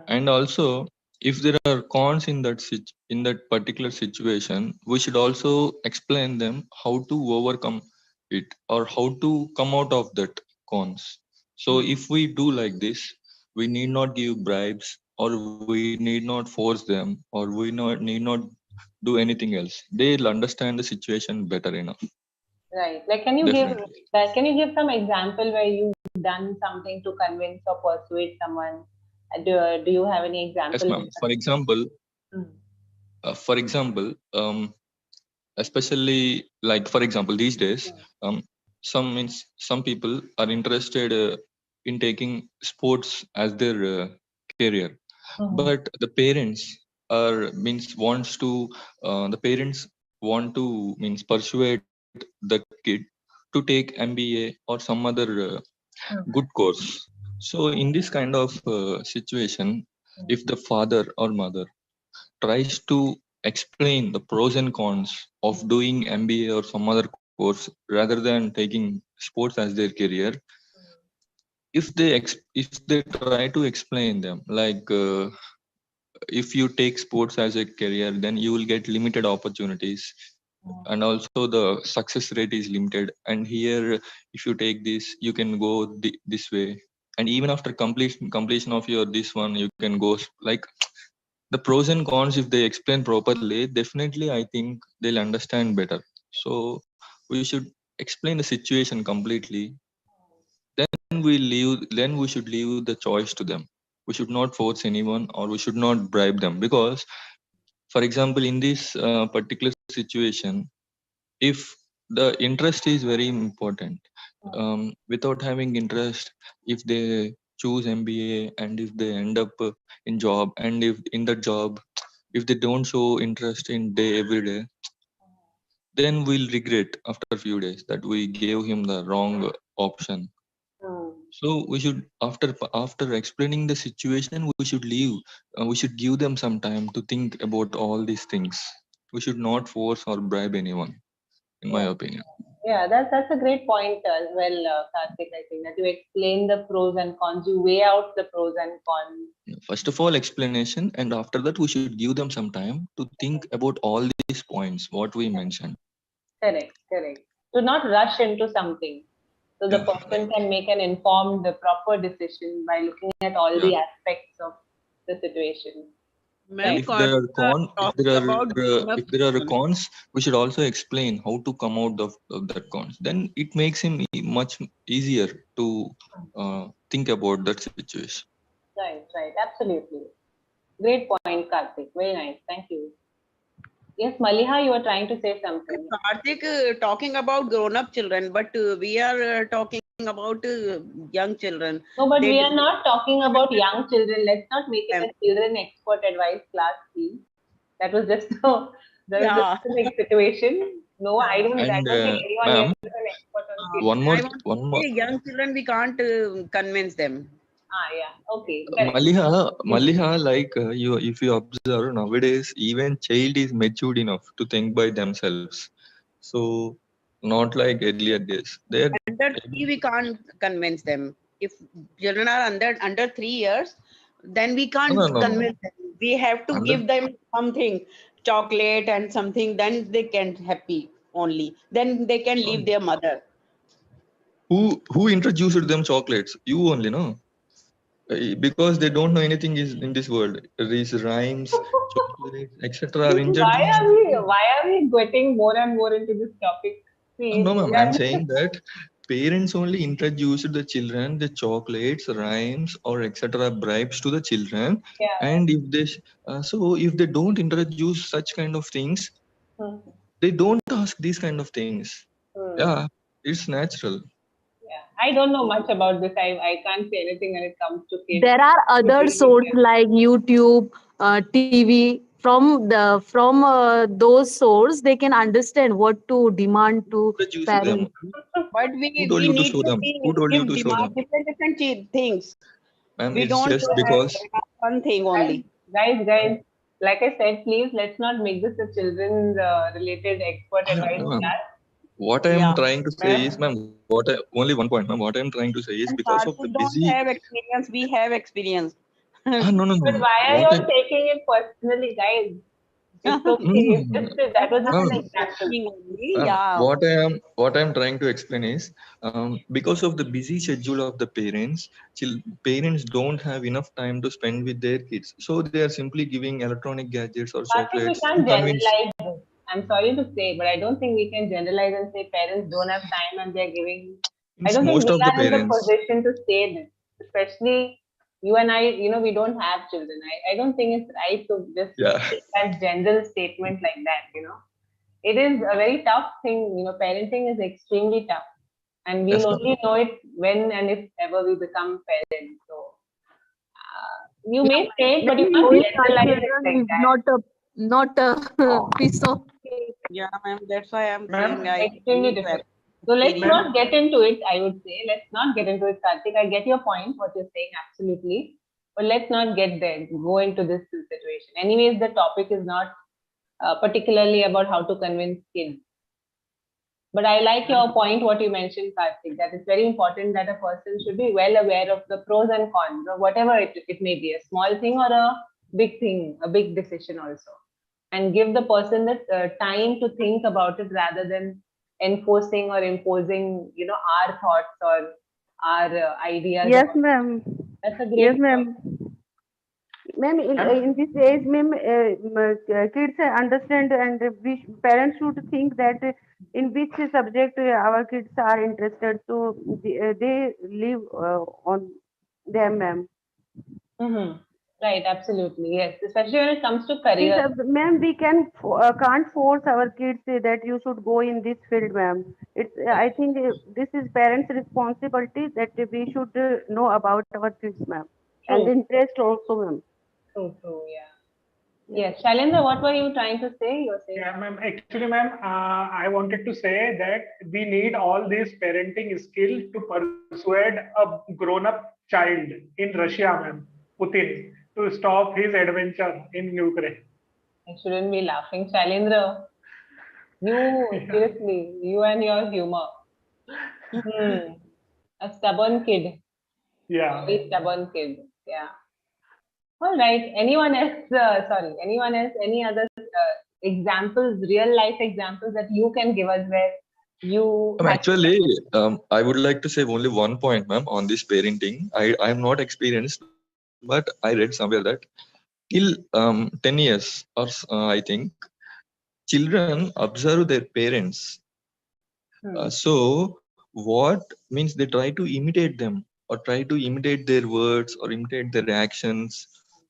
And also, if there are cons in that particular situation, we should also explain them how to overcome it, or how to come out of that cons. So if we do like this, we need not give bribes, or we need not force them, or we need not do anything else. They'll understand the situation better enough. Right. Like, can you give some example where you've done something to convince or persuade someone? Do you have any example? Yes, ma'am. For example, especially like for example, these days, some people are interested in taking sports as their career, but the parents want to persuade the kid to take MBA or some other good course. So in this kind of situation, if the father or mother tries to explain the pros and cons of doing MBA or some other course rather than taking sports as their career, if they try to explain them like if you take sports as a career, then you will get limited opportunities, and also the success rate is limited. And here, if you take this, you can go this way, and even after completion of your this one, you can go like the pros and cons. If they explain properly, definitely I think they'll understand better. So we should explain the situation completely. Then we should leave the choice to them. We should not force anyone, or we should not bribe them, because for example, in this particular situation, if the interest is very important, without having interest, if they choose MBA and if they end up in job, and if in the job if they don't show interest in day every day, then we'll regret after a few days that we gave him the wrong option. So we should, after explaining the situation, we should we should give them some time to think about all these things. We should not force or bribe anyone, in my opinion. Yeah, that's a great point as well, Karthik. I think that you explain the pros and cons, you weigh out the pros and cons. First of all, explanation, and after that, we should give them some time to think about all these points what we mentioned. Correct. To not rush into something, so the person can make an informed, proper decision by looking at all the aspects of the situation. And if there are cons, we should also explain how to come out of that cons. Then it makes him much easier to think about that situation. Right, absolutely. Great point, Karthik. Very nice. Thank you. Yes, Maliha, you were trying to say something. Karthik talking about grown-up children, but we are talking about young children. No, but we are not talking about young children. Let's not make it a children expert advice class, please. That was just a specific situation. No, I don't think anyone is an expert on children. One more. Young children, we can't convince them. Okay. Maliha, like if you observe nowadays, even child is matured enough to think by themselves. So not like earlier days. They're under 3, we can't convince them. If children are under 3 years, then we can't convince them. We have to give them something, chocolate and something. Then they can happy only. Then they can leave their mother. Who introduced them chocolates? You only, no? Because they don't know anything is in this world. These rhymes, chocolates, etc. Why are we getting more and more into this topic? Please. No, ma'am. I'm saying that parents only introduced the children the chocolates, rhymes, or etc. bribes to the children. And if they don't introduce such kind of things, they don't ask these kind of things. Yeah, it's natural. I don't know much about this. I can't say anything when it comes to kids. There are other sources like YouTube, TV. From those sources, they can understand what to demand to parents. But we need to show them. Who told you to show them? Different things. We don't just because one thing only. Guys. Like I said, please let's not make this a children's related expert advice class. What I am trying to say is, ma'am, only one point, ma'am. What I am trying to say is because of the busy. Don't have experience. We have experience. No. But why are you taking it personally, guys? It's okay. That was just Ma'am, an example. Yeah. what I am trying to explain is, because of the busy schedule of the parents, parents don't have enough time to spend with their kids, so they are simply giving electronic gadgets or I think we chocolates to can't convince. generalize this. I'm sorry to say, but I don't think we can generalize and say parents don't have time and they're giving. I don't think Most we of the are in the parents, position to say this, especially you and I. We don't have children. I don't think it's right to just yeah, make that general statement like that. It is a very tough thing. Parenting is extremely tough, and we'll yes, ma'am. only know it when and if ever we become parents. So you may say it, but you can't Knowing our generalize it children like is that. not a piece of cake. Yeah, ma'am. That's why I'm Ma'am, saying I Extremely need to different. So let's Ma'am. not get into it, I would say. Let's not get into it, Karthik. I get your point, what you're saying, absolutely. But let's not get there, go into this situation. Anyways, the topic is not particularly about how to convince kids. But I like your point, what you mentioned, Karthik, that it's very important that a person should be well aware of the pros and cons of whatever it may be, a small thing or a big thing, a big decision also. And give the person the time to think about it rather than enforcing or imposing, our thoughts or our ideas. Yes, about ma'am. That's a great Yes, point. ma'am. Ma'am, in this age, ma'am, kids understand, and parents should think that in which subject our kids are interested, so they live on them, ma'am. Mm-hmm. Right, absolutely. Yes, especially when it comes to This, career. ma'am, we can't force our kids that you should go in this field, ma'am. It's I think this is parents' responsibility that we should know about our kids, ma'am, and True, interest also, ma'am. true, yeah. Yes, Shailendra, what were you trying to say? You were saying. Yeah, ma'am. Actually, ma'am, I wanted to say that we need all these parenting skills to persuade a grown-up child in Russia, ma'am, Putin, to stop his adventure in Ukraine. I shouldn't be laughing. Shailendra, seriously, you and your humor. A stubborn kid. Yeah. Very stubborn kid. Yeah. All right. Anyone else? Anyone else? Any other examples, real life examples that you can give us where you had Actually, I would like to say only one point, ma'am, on this parenting. I am not experienced, but I read somewhere that till 10 years or I think children observe their parents. So what means they try to imitate them or try to imitate their words or imitate their actions.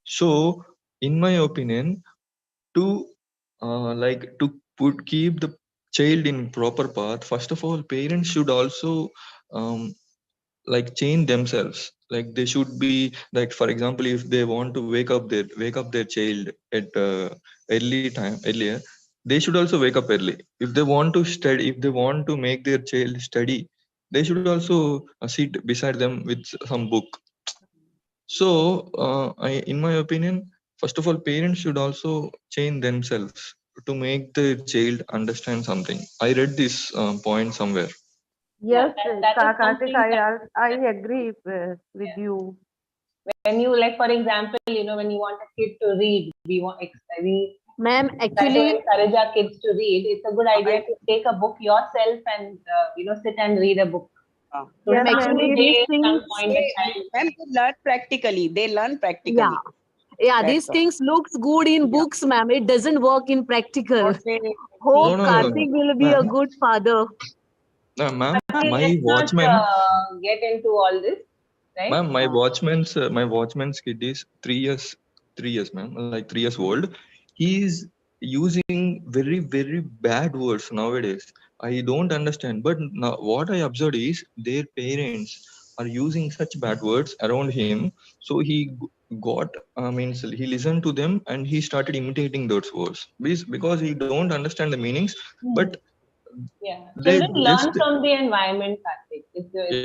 So, in my opinion, to keep the child in proper path, first of all, parents should also change themselves. Like they should be like, for example, if they want to wake up their child at earlier, they should also wake up early. If they want to study, if they want to make their child study, they should also sit beside them with some book. So in my opinion, first of all, parents should also change themselves to make the child understand something. I read this point somewhere. Yeah, Yes, that is Karthik, something I agree with you. when you, like, for example, when you want a kid to read, we Ma'am, try to actually, encourage our kids to read. It's a good idea to take a book yourself and sit and read a book. So Yes, ma'am. someday, these some things, point the child. Ma'am, they learn practically. They learn practically. yeah, That's these all. things looks good in books, ma'am. It doesn't work in practical. What they Hope No, Karthik will be a ma'am. good father. Ma'am, my Let's not watchman, get into all this, right? ma'am, my watchman's kid is 3 years, ma'am, like 3 years old. He is using very, very bad words nowadays. I don't understand. But now what I observed is their parents are using such bad words around him. So he listened to them and he started imitating those words because he don't understand the meanings. But Yeah, they children just, learn from the environment, Karthik.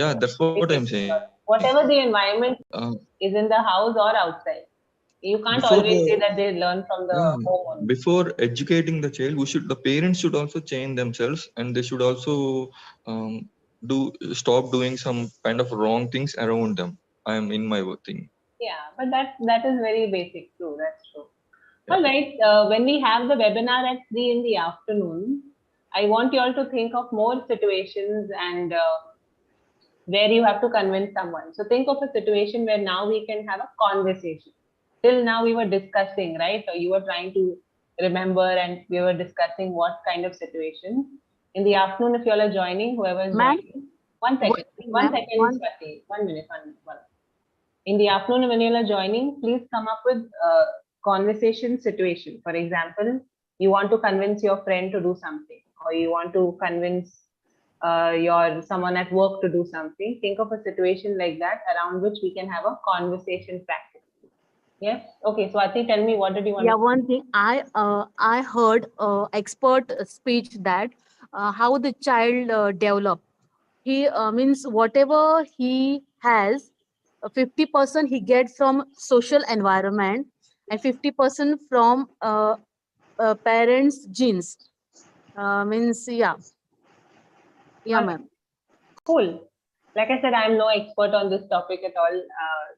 yeah, that's what I'm saying. Whatever the environment Uh, is in the house or outside. You can't before always say that they learn from the yeah, home only. before educating the child, the parents should also change themselves, and they should also stop doing some kind of wrong things around them. I am in my thing. Yeah, but that is very basic too. That's true. All right. When we have the webinar at 3 in the afternoon, I want you all to think of more situations and where you have to convince someone. So think of a situation where now we can have a conversation. Till now we were discussing, right? Or you were trying to remember and we were discussing what kind of situation. In the afternoon, if you all are joining, whoever is Ma'am, joining, one second, one ma'am, second, Swati, 1 minute, 1 minute. In the afternoon when you are joining, please come up with a conversation situation. For example, you want to convince your friend to do something, or you want to convince your someone at work to do something. Think of a situation like that around which we can have a conversation practice. Yes. Okay. So Swati, tell me, what did you want Yeah, to say? one thing I heard expert speech that how the child develop. He means whatever he has, 50% he gets from social environment and 50% from parents' genes. Means yeah, ma'am. Cool. Like I said, I'm no expert on this topic at all,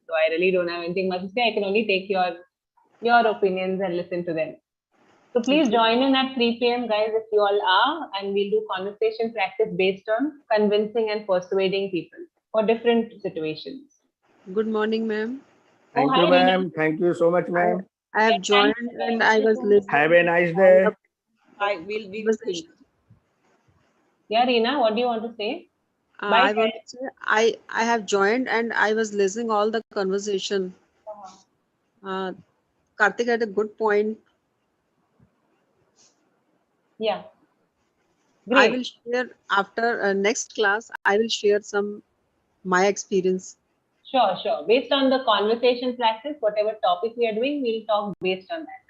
so I really don't have anything much to say. I can only take your opinions and listen to them. So please join in at 3 p.m. guys if you all are, and we'll do conversation practice based on convincing and persuading people for different situations. Good morning, ma'am. Oh, Thank you, hi, Reena. ma'am. Thank you so much, ma'am. I have Yes, thank joined you. and I was listening. Have a nice all day. the We will see. Yeah, Reena, what do you want to say? Bye, I want guys. to say I have joined and I was listening all the conversation. Karthik had a good point. Yeah, I will great. share after next class. I will share some my experience. Sure, sure. Based on the conversation practice, whatever topic we are doing, we'll talk based on that.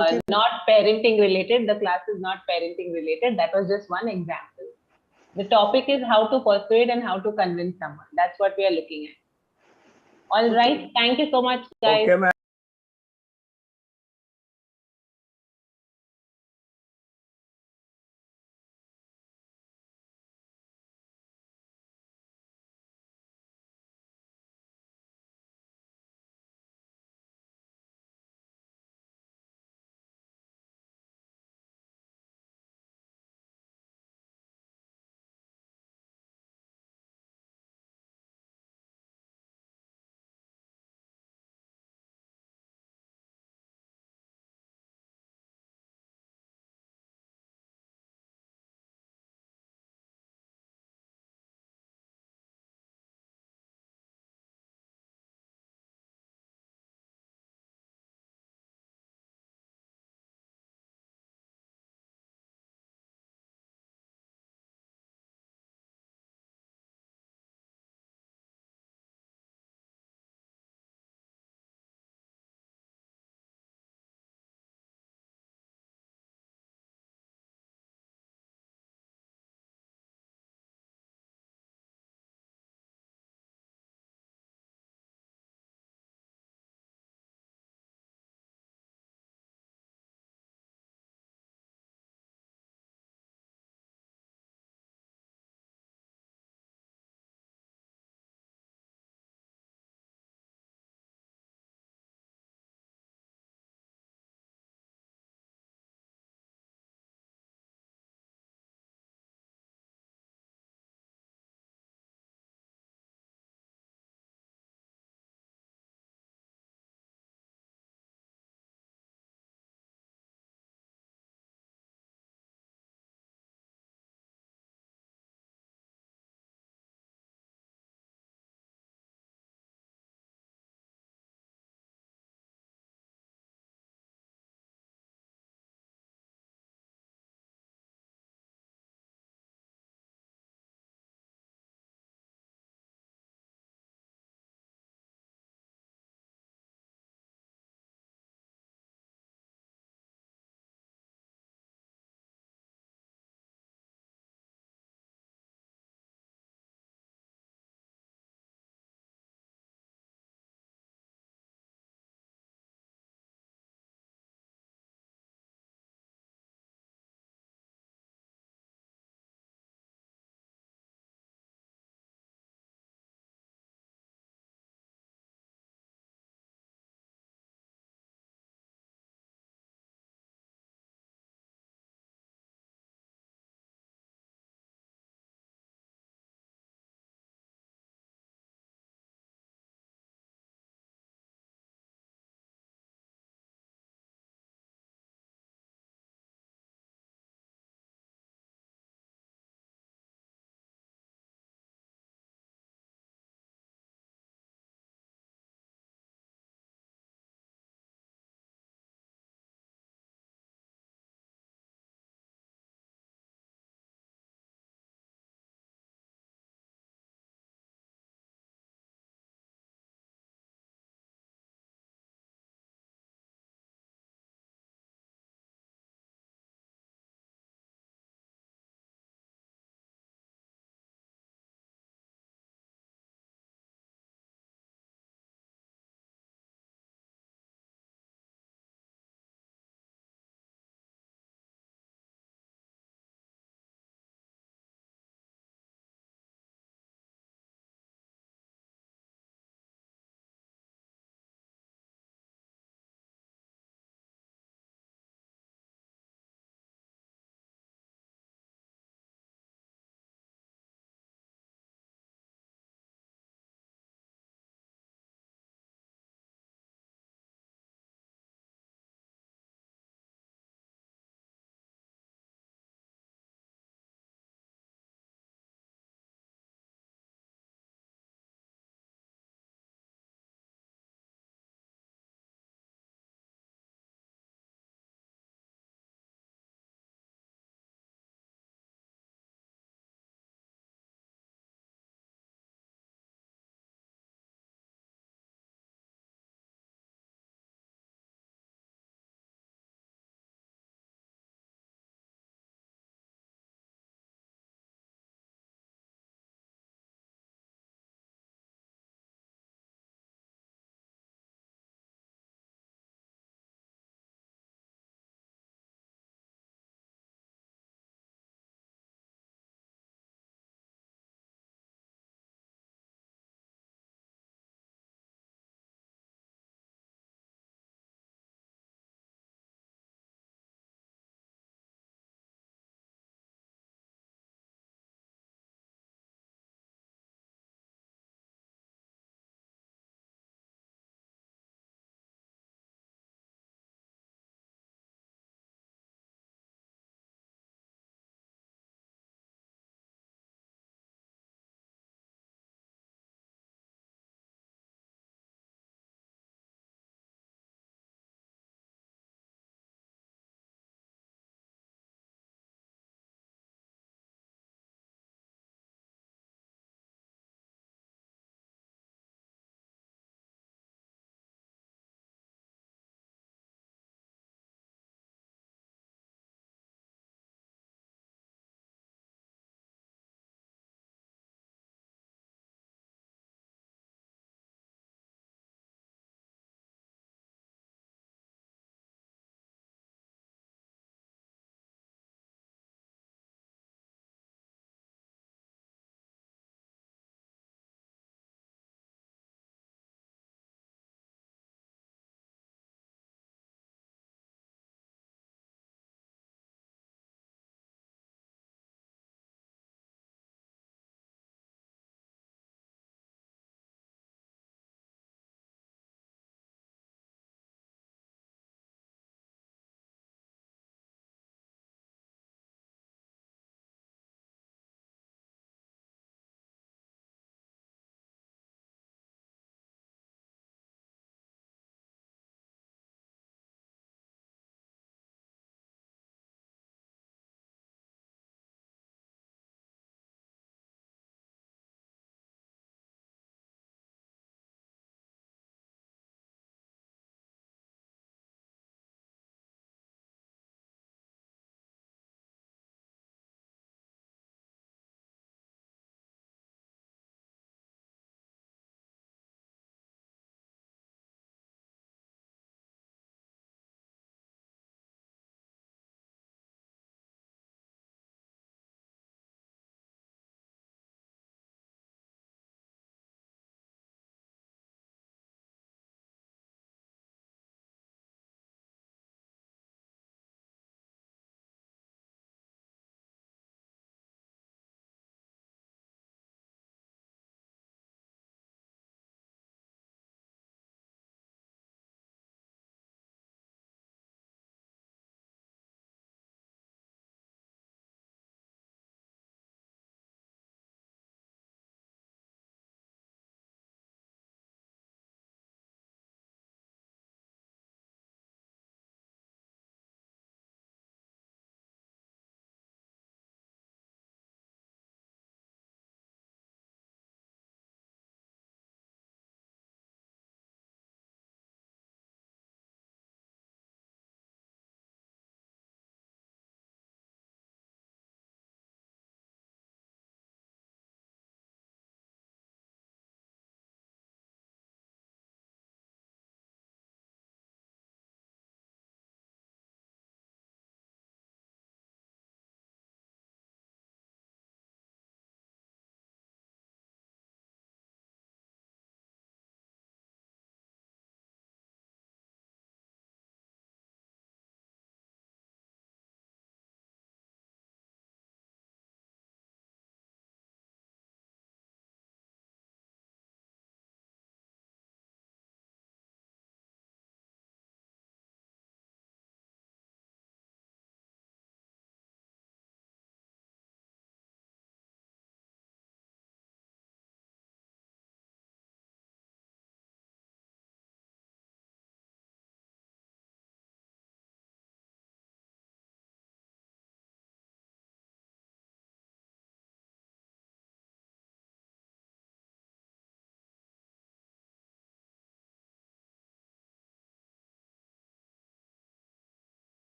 Okay. Not parenting related. The class is not parenting related. That was just one example. The topic is how to persuade and how to convince someone. That's what we are looking at. All right. Thank you so much, guys. Okay, ma'am.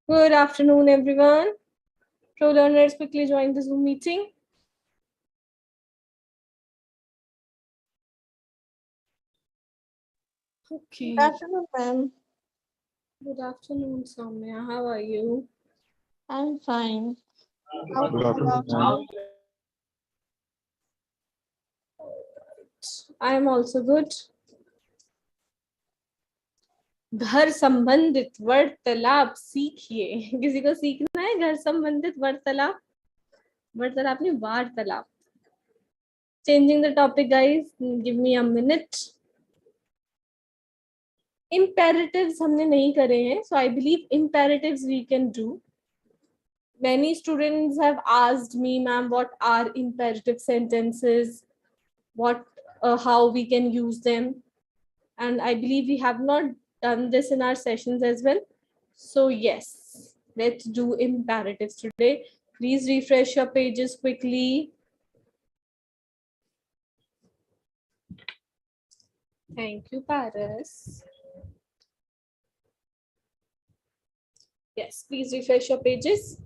Good afternoon, everyone. Pro learners, quickly join the Zoom meeting. Okay. Good afternoon, ma'am. Good afternoon, Soumya. How are you? I'm fine. Good afternoon, ma'am. I am also good. घर संबंधित वार्तालाप सीखिए. किसी को सीखना है घर संबंधित वार्तालाप? वार्तालाप नहीं, वार्तालाप. Changing the topic, guys. Give me a minute. Imperatives हमने नहीं करे हैं, so I believe imperatives we can do. Many students have asked me, ma'am, what are imperative sentences? How we can use them? And I believe we have not done this in our sessions as well. So yes, let's do imperatives today. Please refresh your pages quickly. Thank you, Paris. Yes, please refresh your pages.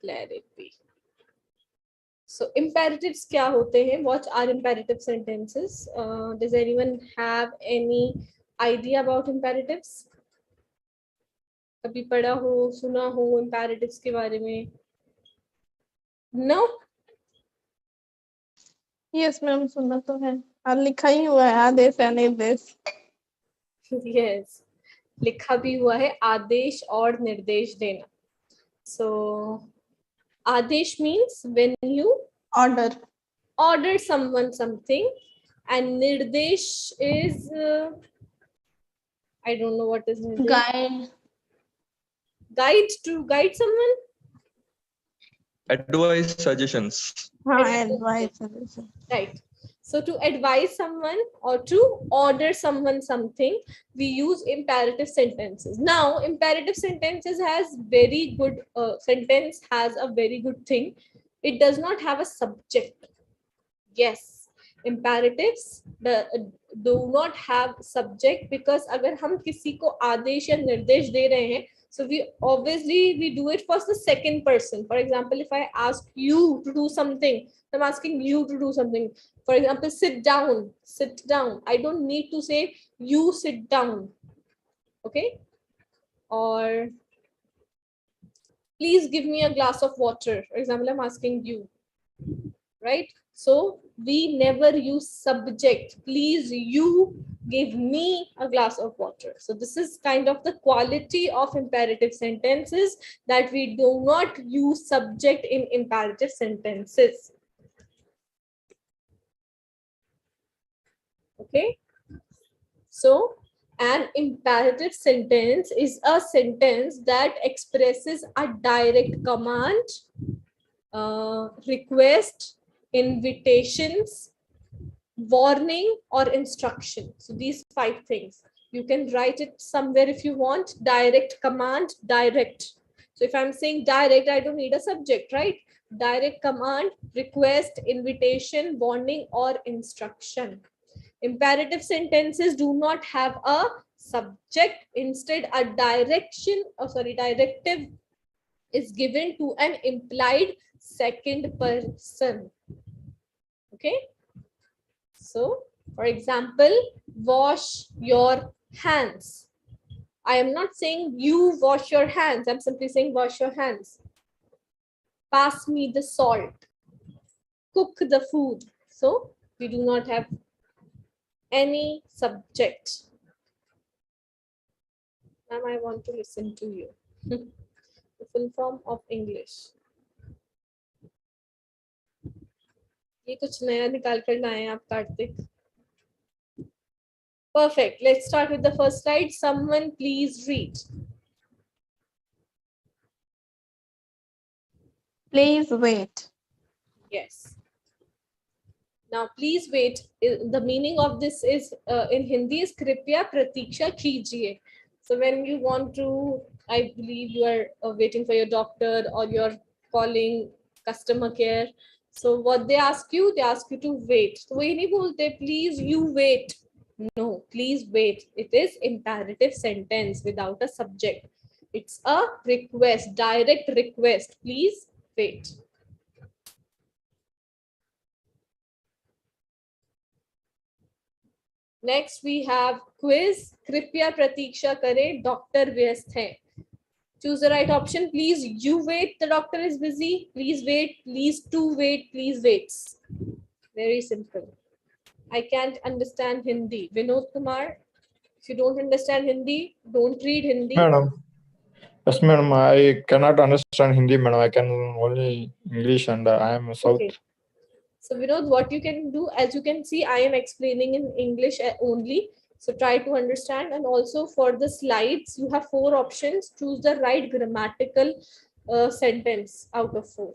Let it be. So imperatives क्या होते हैं? What are imperative sentences? Does anyone have any idea about imperatives? कभी पढ़ा हो, सुना हो imperatives के बारे में? No? Yes, ma'am. सुना तो है. और लिखा ही हुआ है आदेश and निर्देश. Yes. लिखा भी हुआ है आदेश और निर्देश देना. So Adesh means when you order someone something, and nirdesh is I don't know what is nirdesh. Guide someone. Advice, suggestions. Advice. Right. So to advise someone or to order someone something, we use imperative sentences. Now, imperative sentences has very good sentence has a very good thing. It does not have a subject. Yes, imperatives do not have subject, because अगर हम किसी को आदेश या निर्देश दे रहे हैं, so we do it for the second person. For example, if I ask you to do something, I'm asking you to do something. For example, sit down. I don't need to say you sit down. Okay? Or please give me a glass of water. For example, I'm asking you. Right? So we never use subject. Please, you give me a glass of water. So this is kind of the quality of imperative sentences, that we do not use subject in imperative sentences. Okay. So an imperative sentence is a sentence that expresses a direct command, request, invitations, warning, or instruction. So these 5 things. You can write it somewhere if you want. Direct command, direct. So if I'm saying direct, I don't need a subject, right? Direct command, request, invitation, warning, or instruction. Imperative sentences do not have a subject. Instead, a directive is given to an implied second person. Okay. So, for example, wash your hands. I am not saying you wash your hands. I'm simply saying wash your hands. Pass me the salt. Cook the food. So, we do not have any subject. Ma'am, I want to listen to you. The full form of English. ये कुछ नया निकाल कर लाए हैं आप Kartik. Perfect. Let's start with the first slide. Someone please read. Please wait. Yes. Now, please wait. The meaning of this is in Hindi is Kripya Pratiksha Kijiye. So when you want to, I believe you are waiting for your doctor or you're calling customer care. So what they ask you to wait. तो ये नहीं बोलते please you wait. No, please wait. It is imperative sentence without a subject. It's a request, direct request. Please wait. Next we have quiz. कृपया प्रतीक्षा करें, doctor व्यस्त है. Choose the right option. Please you wait, the doctor is busy. Please wait, please to wait, please waits. Very simple. I can't understand Hindi. Vinod Kumar, if you don't understand Hindi, don't read Hindi. Madam. Yes, madam. I cannot understand Hindi, madam. I can only English, and I am South. Okay. So Vinod, what you can do, as you can see, I am explaining in English only. So try to understand. And also for the slides, you have 4 options. Choose the right grammatical sentence out of 4.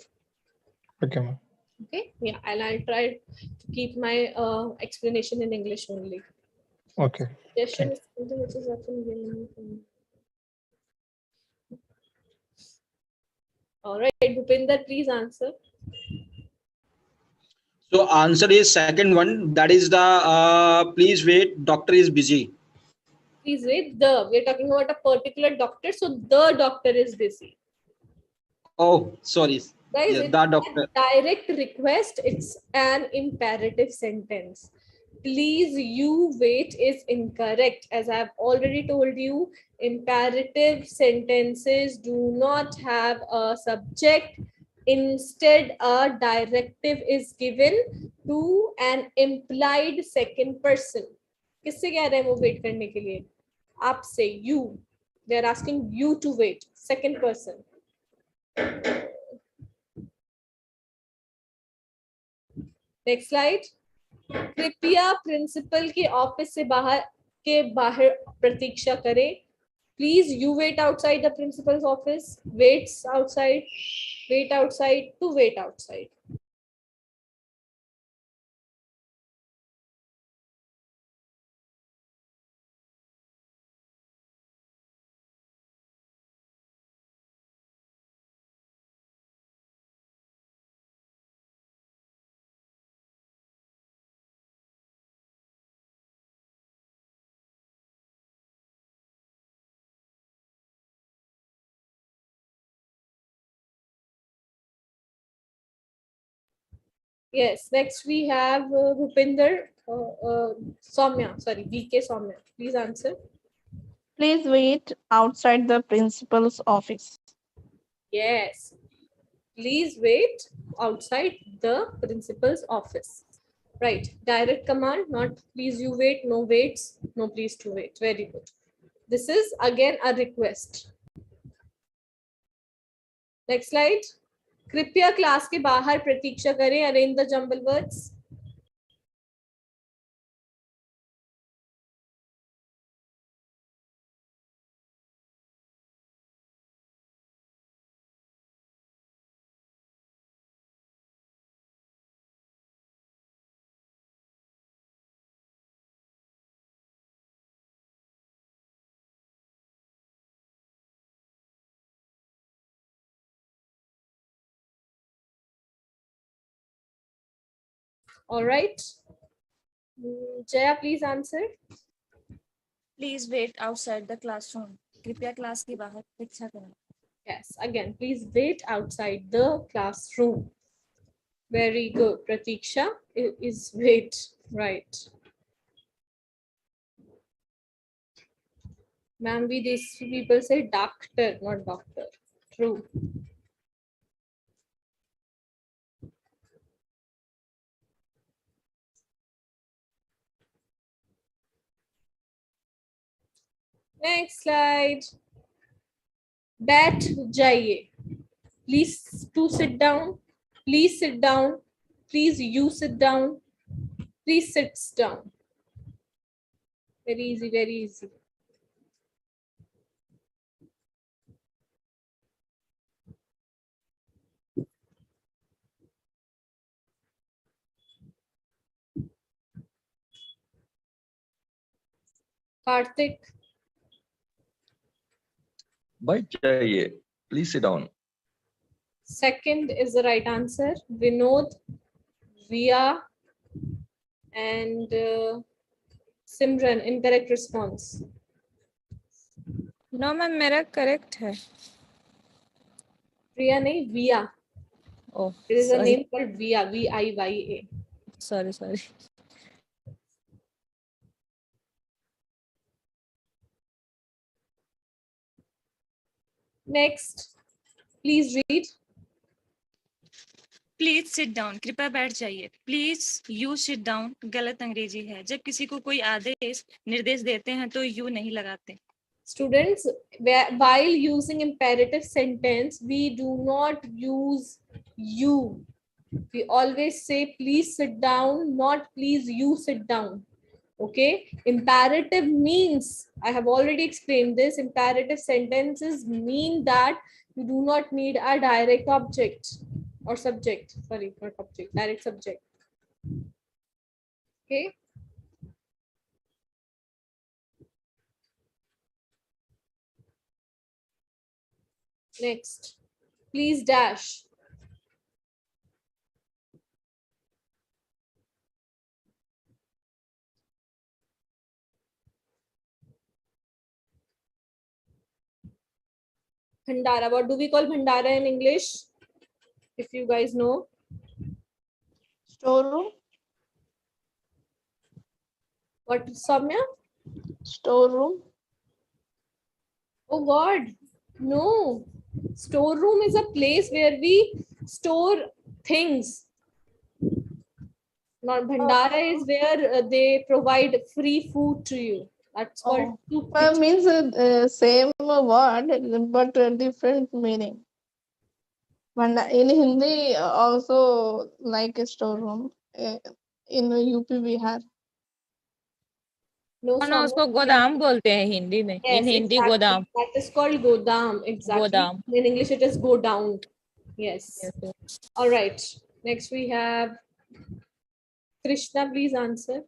Okay, ma'am. Okay. Yeah, and I'll try to keep my explanation in English only. Okay. Suggestion is something which is often given. All right, Bhupinder, please answer. So answer is second one. That is the please wait, doctor is busy. Please wait. We're talking about a particular doctor, so the doctor is busy. Oh, sorry. Guys, Yes, it's the doctor. a direct request. It's an imperative sentence. Please you wait is incorrect. As I've already told you, imperative sentences do not have a subject. Instead, a directive is given to an implied second person. किससे कह रहे हैं वो wait करने के लिए? आपसे, you. They are asking you to wait. Second person. Next slide. कृपया प्रिंसिपल के ऑफिस से बाहर प्रतीक्षा करें. Please you wait outside the principal's office. Waits outside. Wait outside to wait outside. Yes, next we have Bhupinder, Soumya, sorry, BK Soumya. Please answer. Please wait outside the principal's office. Yes. Please wait outside the principal's office. Right. Direct command, not please you wait, no waits, no please to wait. Very good. This is again a request. Next slide. कृपया class के बाहर प्रतीक्षा करें. Arrange the jumble words. All right. Jaya, please answer. Please wait outside the classroom. कृपया class के बाहर प्रतीक्षा करें. Yes, again, please wait outside the classroom. Very good. Pratiksha is wait, right. Ma'am, these people say doctor, not doctor. True. Next slide. बैठ जाइए. Please to sit down. Please sit down. Please you sit down. Please sits down. Very easy, very easy. Karthik. बैठ जाइए. Please sit down. Second is the right answer. Vinod, Via, and Simran, incorrect response. No ma'am मेरा correct है. Priya nahi, Via. Oh, There is a sorry. name called Via, VIYA. Sorry. Next, please read. Please sit down, कृपया बैठ जाइए. Please you sit down गलत अंग्रेजी है. जब किसी को कोई आदेश निर्देश देते हैं तो यू नहीं लगाते. Students, while using imperative sentence, we do not use you. We always say please sit down, not please you sit down. Okay, imperative means, I have already explained this, imperative sentences mean that you do not need a direct object or subject, sorry, not object, direct subject. Okay. Next, please dash. Bhandara. What do we call Bhandara in English? If you guys know. Storeroom. What, Samya? Storeroom. Oh God, no. Storeroom is a place where we store things. Not Bhandara is where they provide free food to you. That's called soup kitchen. Means same word but different meaning. In Hindi also like a storeroom in UP Bihar. No, ना उसको गोदाम बोलते हैं हिंदी में. Yes, In Hindi exactly. गोदाम. That is called godam. Exactly. Godam. In English, it is go down. Yes. All right. Next, we have Krishna. Please answer.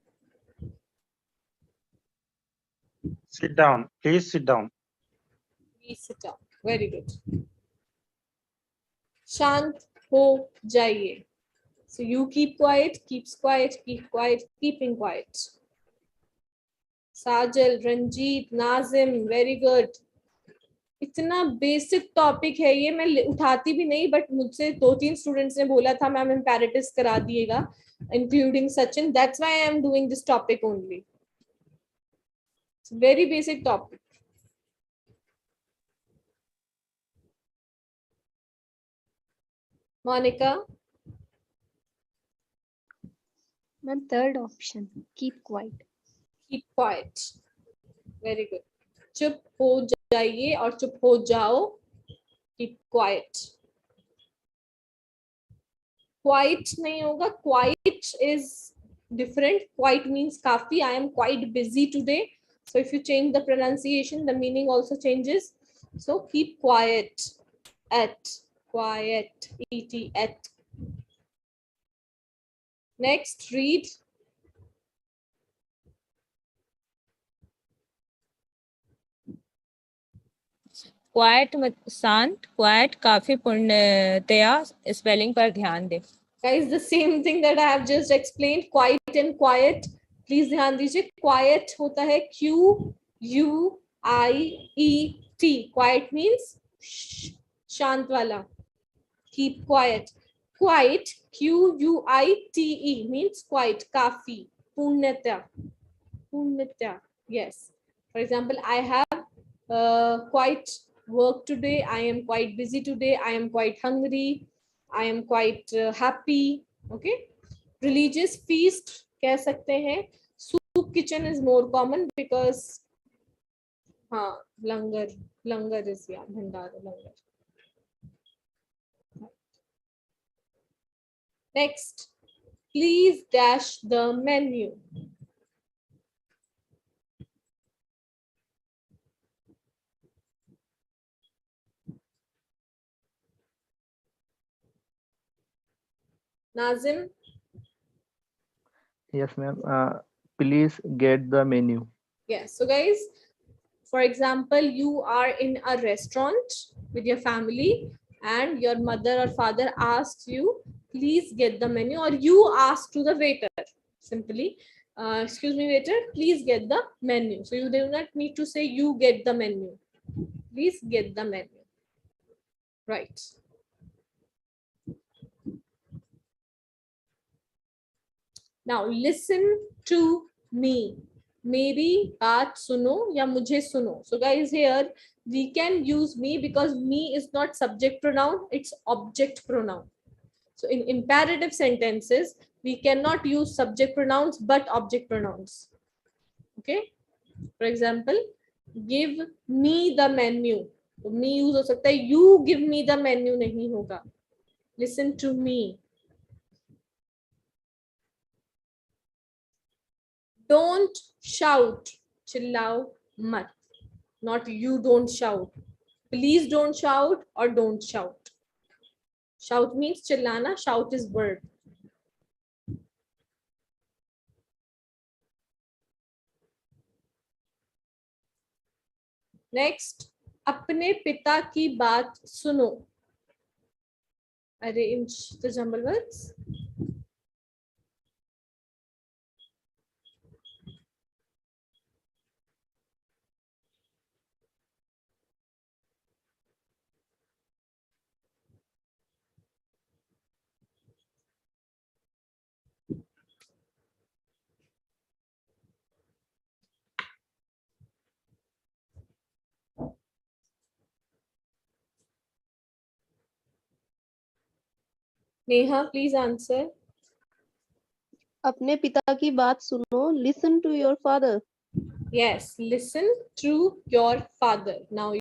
Sit down. Please sit down. Please sit down. Very good. Shant ho jaiye. So you keep quiet, keeps quiet, keep quiet, keeping quiet. Sajal, Ranjit, Nazim, very good. इतना basic topic है ये, मैं उठाती भी नहीं, but मुझसे 2-3 students ने बोला था मैम इम्पेरेटिव्स करा दिएगा, including Sachin. That's why I am doing this topic only. Very basic topic. Monica. Ma'am, third option, keep quiet. Keep quiet. Very good. चुप हो जाइए और चुप हो जाओ. Keep quiet. Quiet नहीं होगा. Quiet is different. Quiet means काफी. I am quite busy today. So if you change the pronunciation, the meaning also changes. So keep quiet. At. Quiet. Et. At. Next, read. Quite शांत, quite काफी पूर्णतया. Spelling पर ध्यान दे. Guys, the same thing that I have just explained, quiet and quiet. Please ध्यान दीजिए. Quiet होता है Q-U-I-E-T. Quiet means शांत वाला. Keep quiet. Quiet, Q-U-I-T-E means quiet, काफी, पूर्णतया. पूर्णतया. Yes. For example, I have quite work today. I am quite busy today. I am quite hungry. I am quite happy. Okay. Religious feast कह सकते हैं. Soup kitchen is more common because हाँ langar is yeah bhandara langar. Next, please dash the menu. Nazim. Yes, ma'am. Please get the menu. Yes. So guys, for example, you are in a restaurant with your family and your mother or father asks you, please get the menu, or you ask to the waiter simply, excuse me waiter, please get the menu. So you do not need to say you get the menu. Please get the menu. Right. Now listen to me. मेरी बात सुनो या मुझे सुनो. So guys, here we can use me because me is not subject pronoun, it's object pronoun. So in imperative sentences, we cannot use subject pronouns but object pronouns. Okay. For example, give me the menu. तो me use हो सकता है, you give me the menu नहीं होगा. Listen to me. Don't shout. चिल्लाओ मत. Not you don't shout. Please don't shout or don't shout. Shout means चिल्लाना. Shout is verb. Next, अपने पिता की बात सुनो. Arrange the jumble words. Neha, please answer. अपने पिता की बात सुनो. Listen to your father. Yes, listen to your father. Now